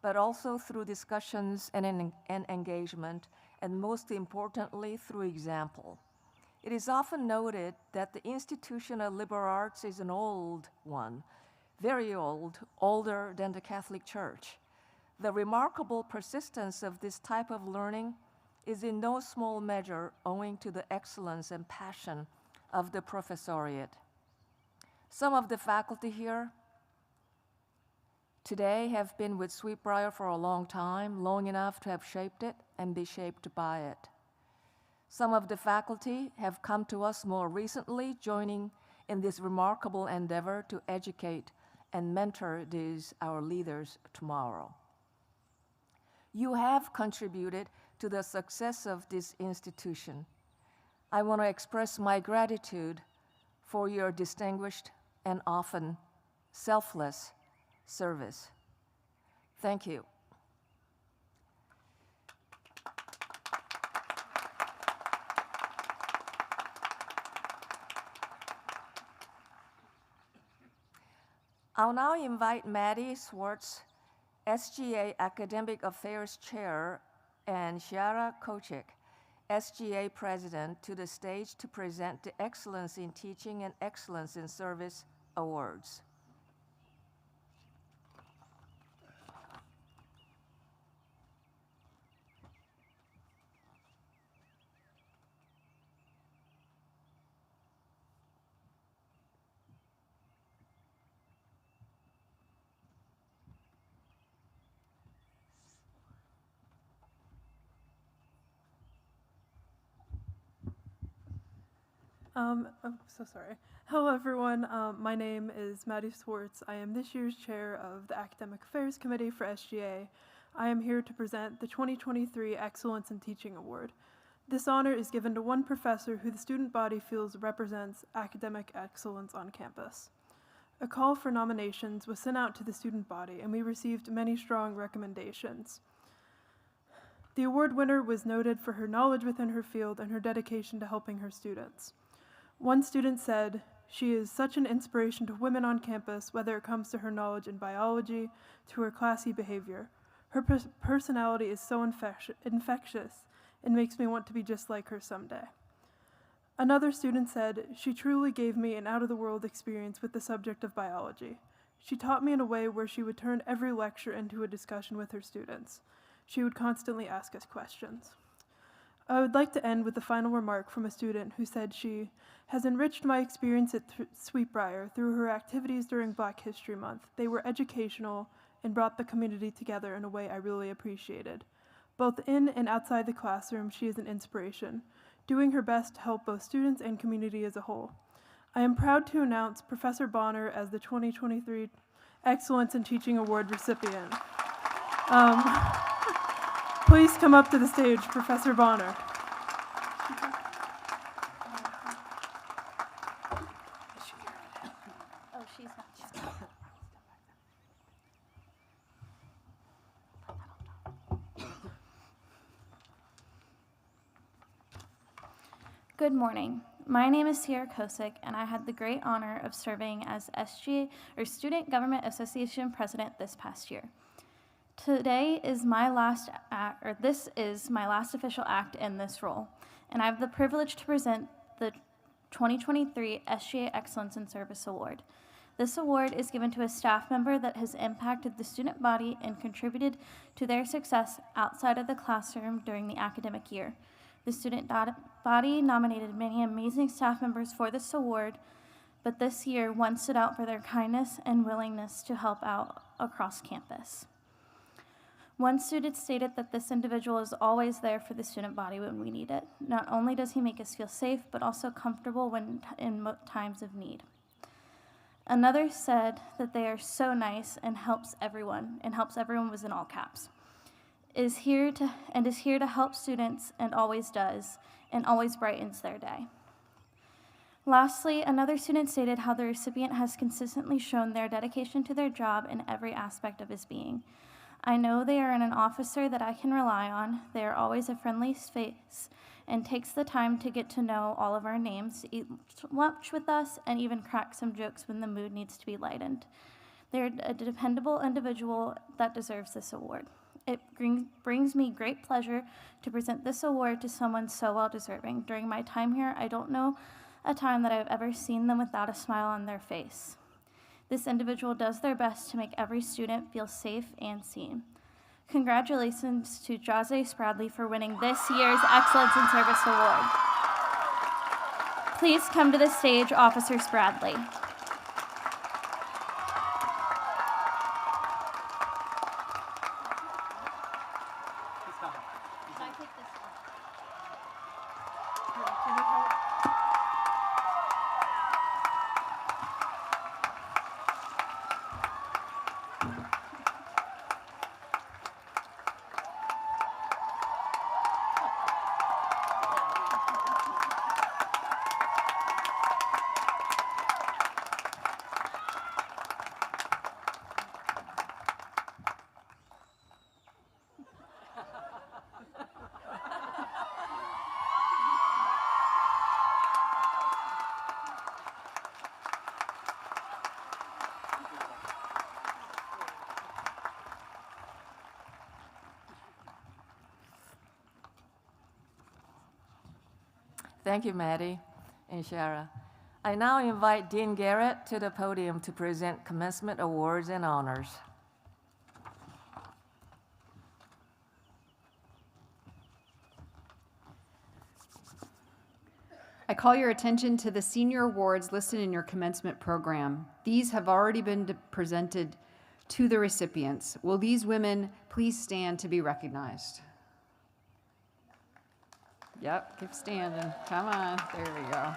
but also through discussions and engagement, and most importantly, through example. It is often noted that the institution of liberal arts is an old one, very old, older than the Catholic Church. The remarkable persistence of this type of learning is in no small measure owing to the excellence and passion of the professoriate. Some of the faculty here today have been with Sweetbriar for a long time, long enough to have shaped it and be shaped by it. Some of the faculty have come to us more recently, joining in this remarkable endeavor to educate and mentor these, our leaders tomorrow. You have contributed to the success of this institution. I want to express my gratitude for your distinguished and often selfless service. Thank you. I'll now invite Maddie Swartz, SGA Academic Affairs Chair, and Shiara Kochik, SGA President, to the stage to present the Excellence in Teaching and Excellence in Service Awards. So sorry. Hello, everyone. My name is Maddie Swartz. I am this year's chair of the Academic Affairs Committee for SGA. I am here to present the 2023 Excellence in Teaching Award. This honor is given to one professor who the student body feels represents academic excellence on campus. A call for nominations was sent out to the student body, and we received many strong recommendations. The award winner was noted for her knowledge within her field and her dedication to helping her students. One student said, "She is such an inspiration to women on campus, whether it comes to her knowledge in biology, to her classy behavior. Her personality is so infectious, it makes me want to be just like her someday." Another student said, "She truly gave me an out-of-the-world experience with the subject of biology. She taught me in a way where she would turn every lecture into a discussion with her students. She would constantly ask us questions." I would like to end with a final remark from a student who said she has enriched my experience at Sweetbriar through her activities during Black History Month. They were educational and brought the community together in a way I really appreciated. Both in and outside the classroom, she is an inspiration, doing her best to help both students and community as a whole. I am proud to announce Professor Bonner as the 2023 Excellence in Teaching Award recipient. Please come up to the stage, Professor Bonner. Oh, she's not. Good morning. My name is Sierra Kosick, and I had the great honor of serving as SGA, or Student Government Association President, this past year. Today is my last act, or this is my last official act in this role, and I have the privilege to present the 2023 SGA Excellence in Service Award. This award is given to a staff member that has impacted the student body and contributed to their success outside of the classroom during the academic year. The student body nominated many amazing staff members for this award, but this year one stood out for their kindness and willingness to help out across campus. One student stated that this individual is always there for the student body when we need it. Not only does he make us feel safe, but also comfortable when in times of need. Another said that they are so nice and helps everyone was in all caps. Is here to help students and always does, and always brightens their day. Lastly, another student stated how the recipient has consistently shown their dedication to their job in every aspect of his being. I know they are an officer that I can rely on. They are always a friendly face and takes the time to get to know all of our names, eat lunch with us, and even crack some jokes when the mood needs to be lightened. They're a dependable individual that deserves this award. It brings me great pleasure to present this award to someone so well-deserving. During my time here, I don't know a time that I've ever seen them without a smile on their face. This individual does their best to make every student feel safe and seen. Congratulations to Jaze Spradley for winning this year's Excellence in Service Award. Please come to the stage, Officer Spradley. Thank you, Maddie and Shara. I now invite Dean Garrett to the podium to present commencement awards and honors. I call your attention to the senior awards listed in your commencement program. These have already been presented to the recipients. Will these women please stand to be recognized? Yep, keep standing. Come on, there we go.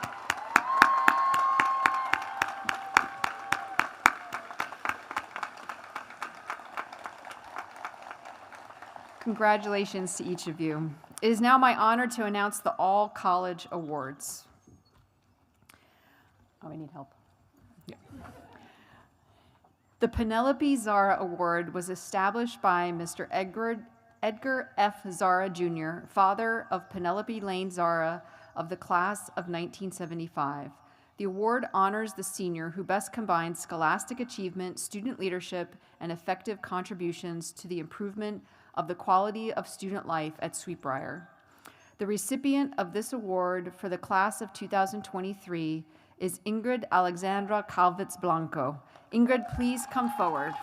Congratulations to each of you. It is now my honor to announce the All College Awards. Oh, we need help. Yeah. The Penelope Zara Award was established by Mr. Edgar F. Zara Jr., father of Penelope Lane Zara of the class of 1975. The award honors the senior who best combines scholastic achievement, student leadership, and effective contributions to the improvement of the quality of student life at Sweetbriar. The recipient of this award for the class of 2023 is Ingrid Alexandra Calvitz Blanco. Ingrid, please come forward.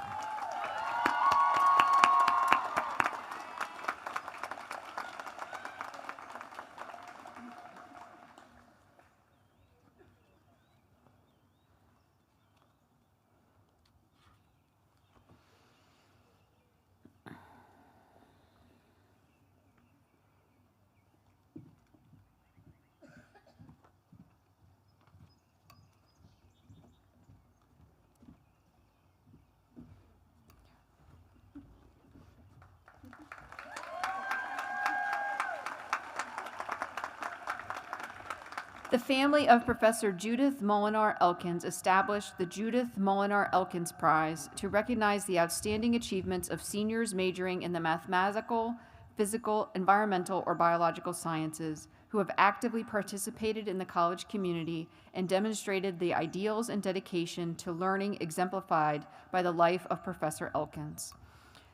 The family of Professor Judith Molinar Elkins established the Judith Molinar Elkins Prize to recognize the outstanding achievements of seniors majoring in the mathematical, physical, environmental, or biological sciences who have actively participated in the college community and demonstrated the ideals and dedication to learning exemplified by the life of Professor Elkins.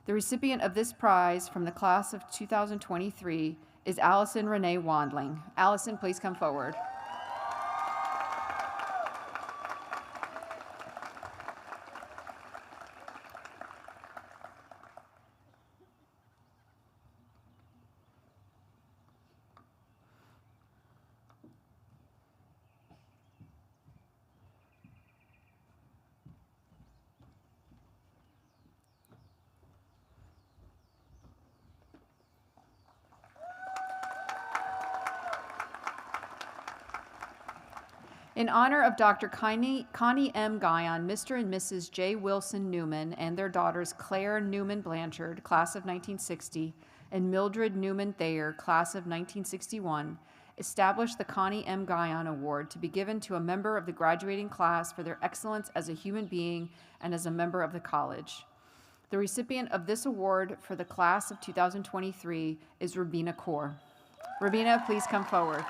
The recipient of this prize from the class of 2023 is Allison Renee Wandling. Allison, please come forward. In honor of Dr. Connie M. Guyon, Mr. and Mrs. J. Wilson Newman and their daughters Claire Newman Blanchard, class of 1960, and Mildred Newman Thayer, class of 1961, establish the Connie M. Guyon Award to be given to a member of the graduating class for their excellence as a human being and as a member of the college. The recipient of this award for the class of 2023 is Rabina Kaur. Rabina, please come forward.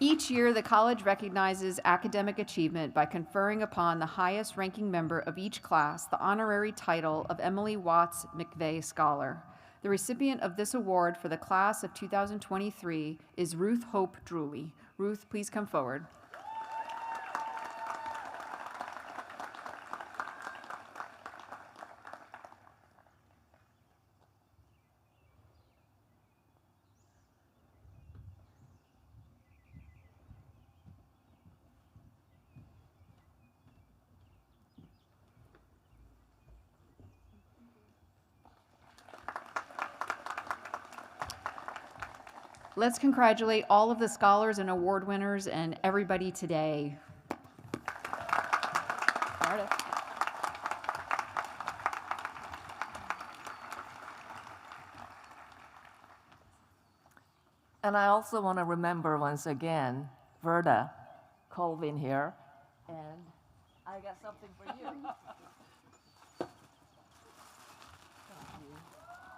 Each year, the college recognizes academic achievement by conferring upon the highest ranking member of each class the honorary title of Emily Watts McVeigh Scholar. The recipient of this award for the class of 2023 is Ruth Hope Drewley. Ruth, please come forward. Let's congratulate all of the scholars and award winners and everybody today. Meredith. And I also want to remember once again, Verda Colvin here, and I got something for you. Thank you.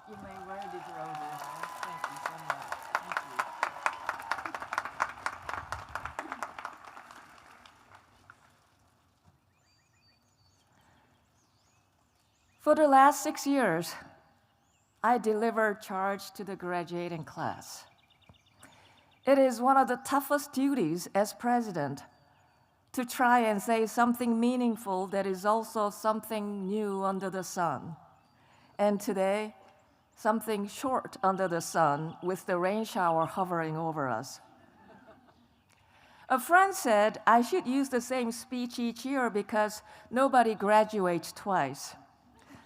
You may wear these roses. Thank you so much. Thank you. For the last 6 years, I delivered charge to the graduating class. It is one of the toughest duties as president to try and say something meaningful that is also something new under the sun. And today, something short under the sun with the rain shower hovering over us. A friend said I should use the same speech each year because nobody graduates twice.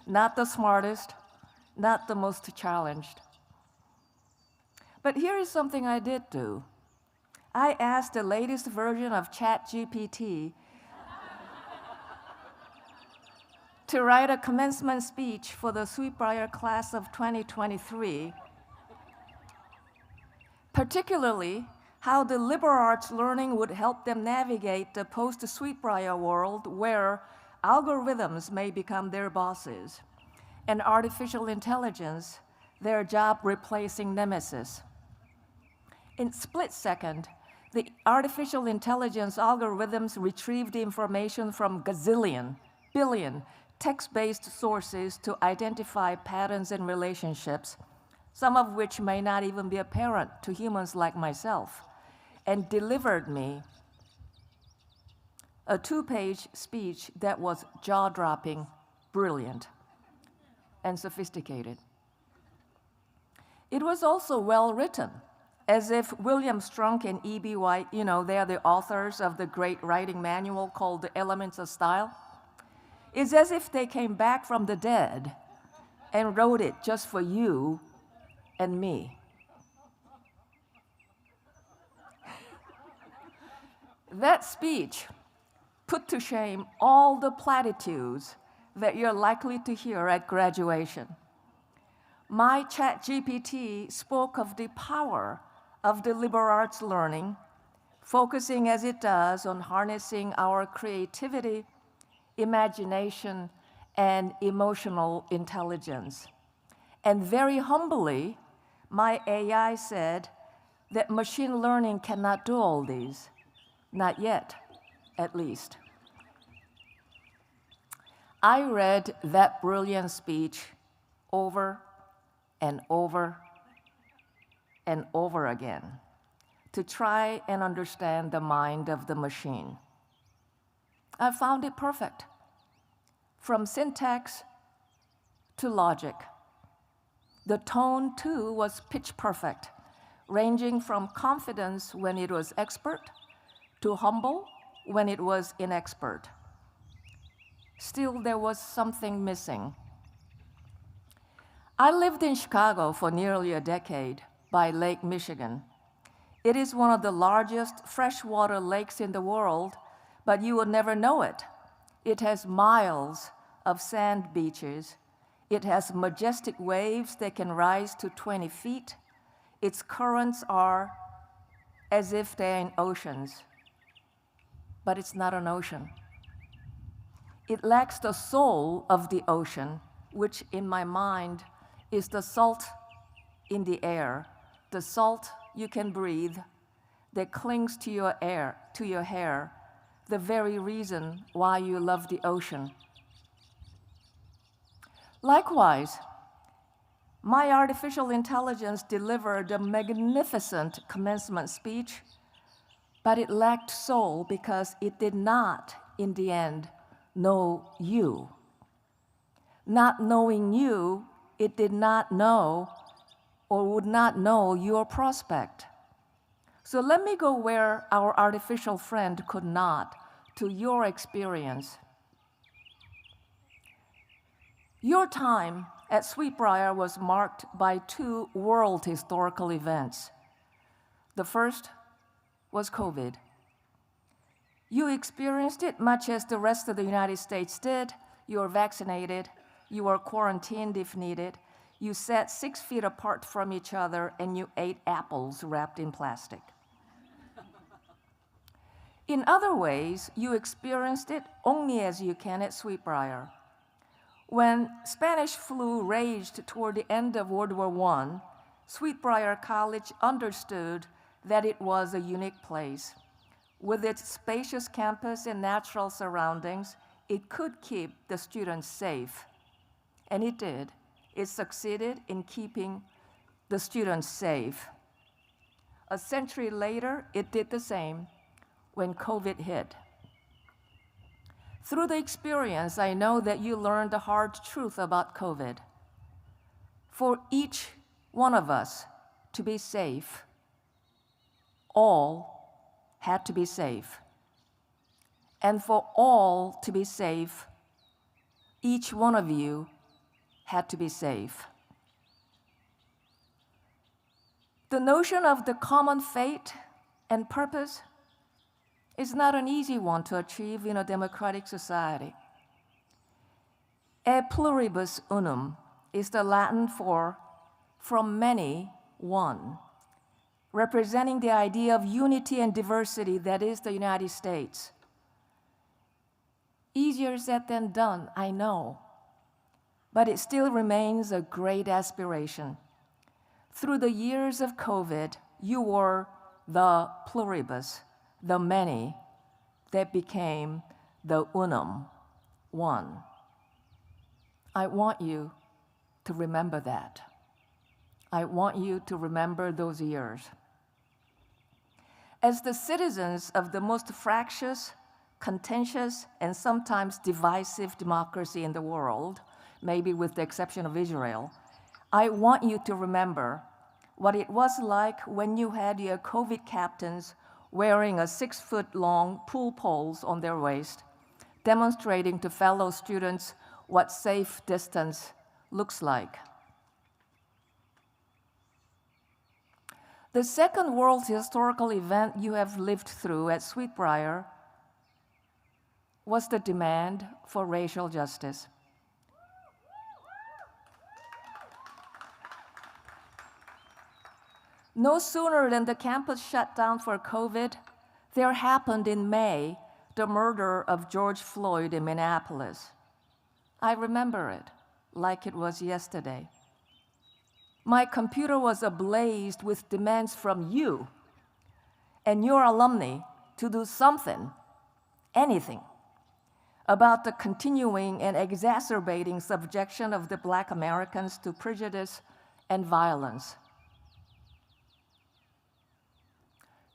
Not the smartest, not the most challenged. But here is something I did do. I asked the latest version of ChatGPT to write a commencement speech for the Sweetbriar class of 2023, particularly how the liberal arts learning would help them navigate the post-Sweetbriar world where algorithms may become their bosses and artificial intelligence their job-replacing nemesis. In split second, the artificial intelligence algorithms retrieve the information from gazillion, billion text-based sources to identify patterns and relationships, some of which may not even be apparent to humans like myself, and delivered me a 2-page speech that was jaw-dropping, brilliant, and sophisticated. It was also well-written, as if William Strunk and E.B. White, they are the authors of the great writing manual called The Elements of Style. It's as if they came back from the dead and wrote it just for you and me. That speech put to shame all the platitudes that you're likely to hear at graduation. My ChatGPT spoke of the power of the liberal arts learning, focusing as it does on harnessing our creativity, imagination, and emotional intelligence. And very humbly, my AI said that machine learning cannot do all these, not yet, at least. I read that brilliant speech over and over and over again to try and understand the mind of the machine. I found it perfect, from syntax to logic. The tone, too, was pitch perfect, ranging from confidence when it was expert too humble when it was inexpert. Still, there was something missing. I lived in Chicago for nearly a decade by Lake Michigan. It is one of the largest freshwater lakes in the world, but you will never know it. It has miles of sand beaches. It has majestic waves that can rise to 20 feet. Its currents are as if they're in oceans, but it's not an ocean. It lacks the soul of the ocean, which in my mind is the salt in the air, the salt you can breathe that clings to your hair, the very reason why you love the ocean. Likewise, my artificial intelligence delivered a magnificent commencement speech, but it lacked soul because it did not, in the end, know you. Not knowing you, it did not know or would not know your prospect. So let me go where our artificial friend could not, to your experience. Your time at Sweetbriar was marked by two world historical events. The first was COVID. You experienced it much as the rest of the United States did. You were vaccinated, you were quarantined if needed, you sat 6 feet apart from each other, and you ate apples wrapped in plastic. In other ways, you experienced it only as you can at Sweetbriar. When Spanish flu raged toward the end of World War I, Sweetbriar College understood that it was a unique place. With its spacious campus and natural surroundings, it could keep the students safe. And it did. It succeeded in keeping the students safe. A century later, it did the same when COVID hit. Through the experience, I know that you learned the hard truth about COVID. For each one of us to be safe, all had to be safe. And for all to be safe, each one of you had to be safe. The notion of the common fate and purpose is not an easy one to achieve in a democratic society. E pluribus unum is the Latin for from many, one, representing the idea of unity and diversity that is the United States. Easier said than done, I know, but it still remains a great aspiration. Through the years of COVID, you were the pluribus, the many, that became the unum, one. I want you to remember that. I want you to remember those years. As the citizens of the most fractious, contentious, and sometimes divisive democracy in the world, maybe with the exception of Israel, I want you to remember what it was like when you had your COVID captains wearing a 6-foot-long pool poles on their waist, demonstrating to fellow students what safe distance looks like. The second world historical event you have lived through at Sweetbriar was the demand for racial justice. No sooner than the campus shut down for COVID, there happened in May the murder of George Floyd in Minneapolis. I remember it like it was yesterday. My computer was ablaze with demands from you and your alumni to do something, anything, about the continuing and exacerbating subjection of the Black Americans to prejudice and violence.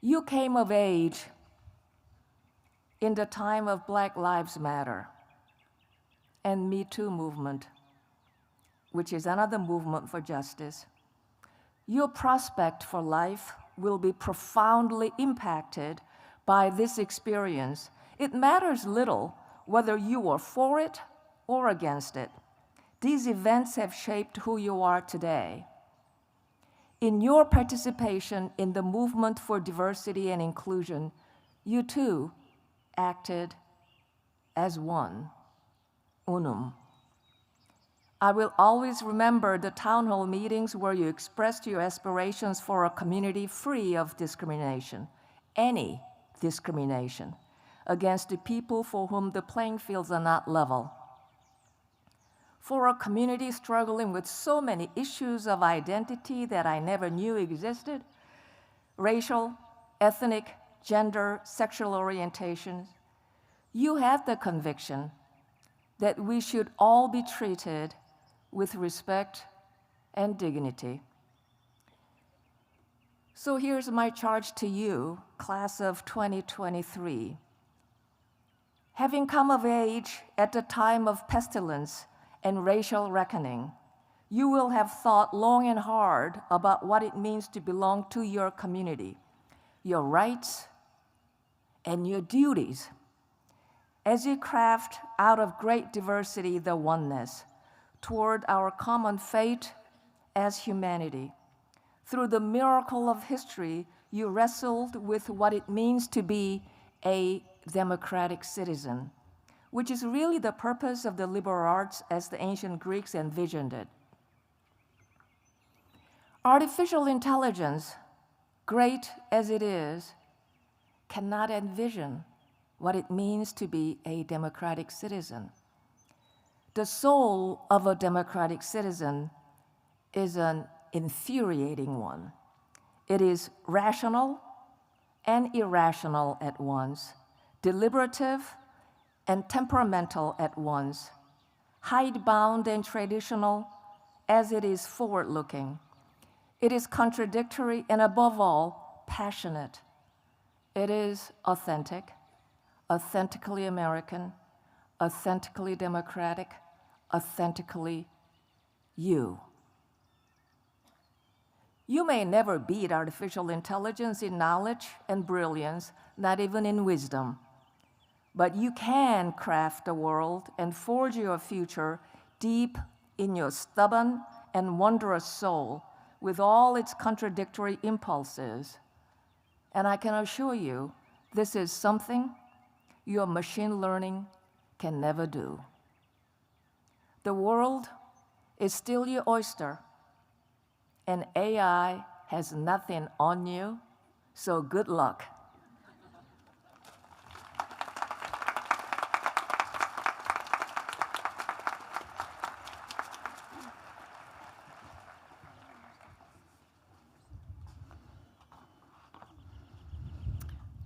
You came of age in the time of Black Lives Matter and Me Too movement, which is another movement for justice. Your prospect for life will be profoundly impacted by this experience, it matters little whether you are for it or against it. These events have shaped who you are today. In your participation in the movement for diversity and inclusion, you too acted as one, unum. I will always remember the town hall meetings where you expressed your aspirations for a community free of discrimination, any discrimination, against the people for whom the playing fields are not level. For a community struggling with so many issues of identity that I never knew existed, racial, ethnic, gender, sexual orientations, you have the conviction that we should all be treated with respect and dignity. So here's my charge to you, class of 2023. Having come of age at the time of pestilence and racial reckoning, you will have thought long and hard about what it means to belong to your community, your rights, and your duties. As you craft out of great diversity the oneness toward our common fate as humanity, through the miracle of history, you wrestled with what it means to be a democratic citizen, which is really the purpose of the liberal arts as the ancient Greeks envisioned it. Artificial intelligence, great as it is, cannot envision what it means to be a democratic citizen. The soul of a democratic citizen is an infuriating one. It is rational and irrational at once, deliberative and temperamental at once, hidebound and traditional as it is forward-looking. It is contradictory and above all, passionate. It is authentic, authentically American, authentically democratic, authentically you. You may never beat artificial intelligence in knowledge and brilliance, not even in wisdom. But you can craft a world and forge your future deep in your stubborn and wondrous soul with all its contradictory impulses. And I can assure you, this is something your machine learning can never do. The world is still your oyster, and AI has nothing on you, so good luck.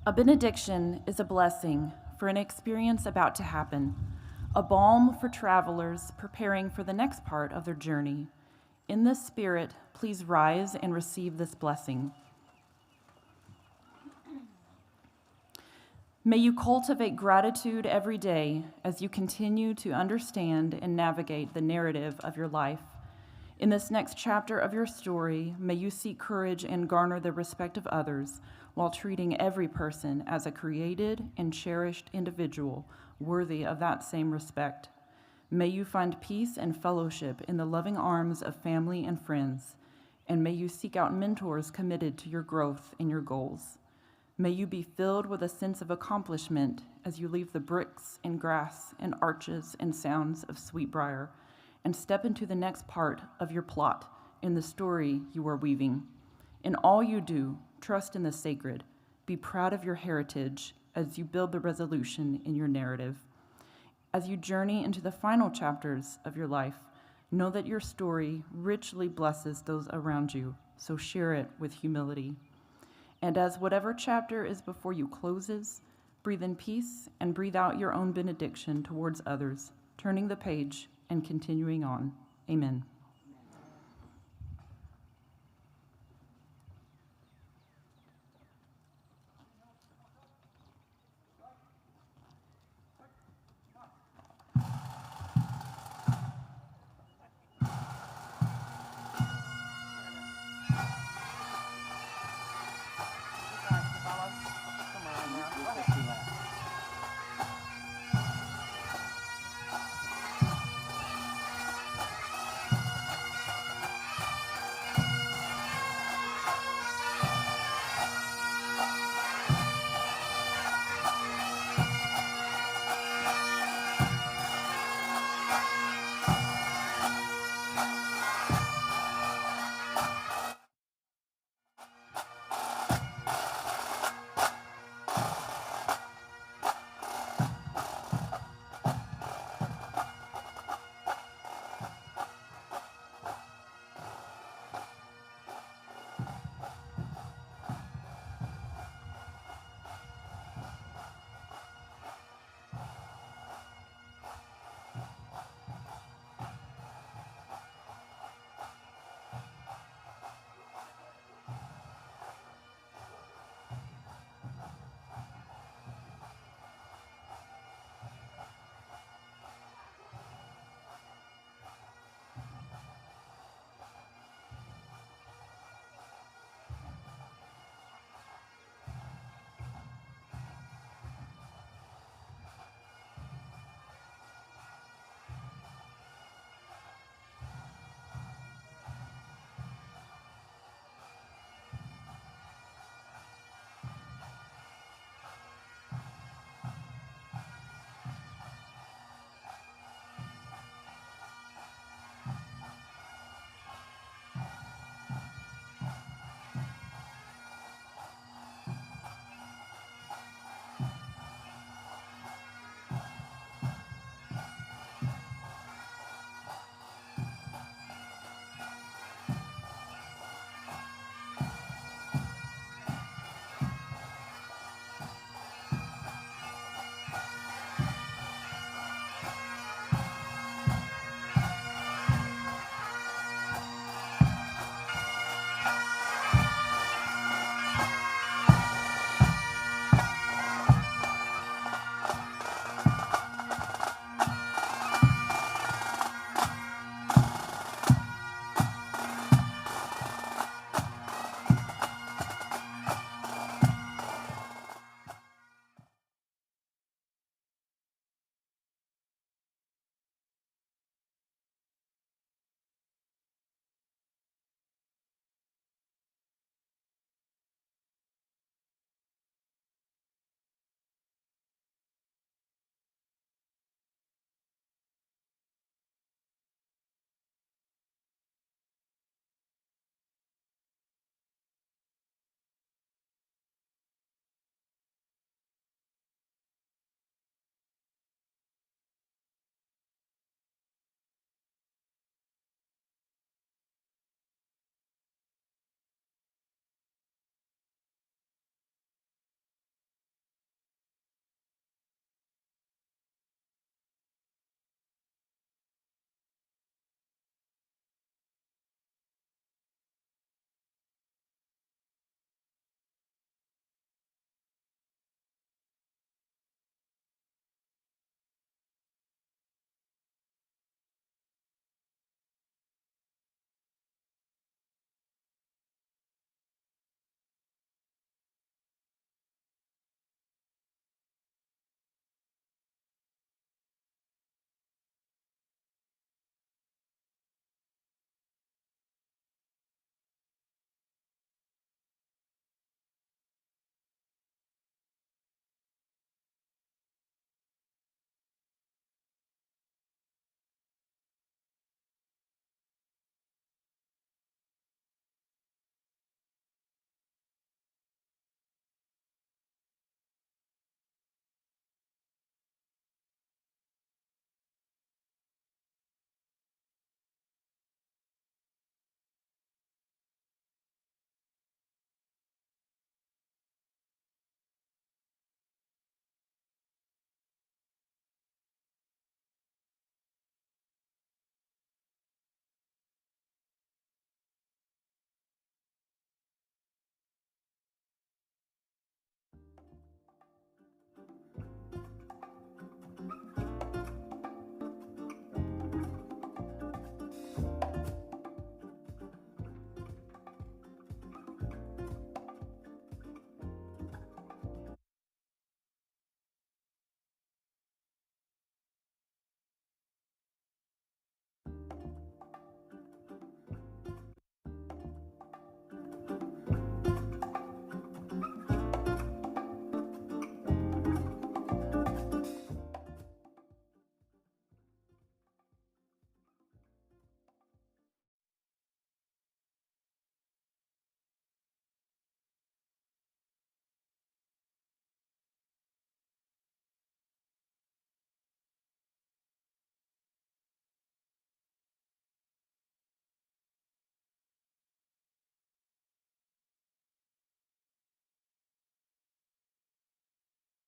A benediction is a blessing for an experience about to happen, a balm for travelers preparing for the next part of their journey. In this spirit, please rise and receive this blessing. May you cultivate gratitude every day as you continue to understand and navigate the narrative of your life. In this next chapter of your story, may you seek courage and garner the respect of others while treating every person as a created and cherished individual worthy of that same respect. May you find peace and fellowship in the loving arms of family and friends, and may you seek out mentors committed to your growth and your goals. May you be filled with a sense of accomplishment as you leave the bricks and grass and arches and sounds of Sweetbriar and step into the next part of your plot in the story you are weaving. In all you do, trust in the sacred. Be proud of your heritage as you build the resolution in your narrative. As you journey into the final chapters of your life, know that your story richly blesses those around you, so share it with humility. And as whatever chapter is before you closes, breathe in peace and breathe out your own benediction towards others, turning the page and continuing on. Amen.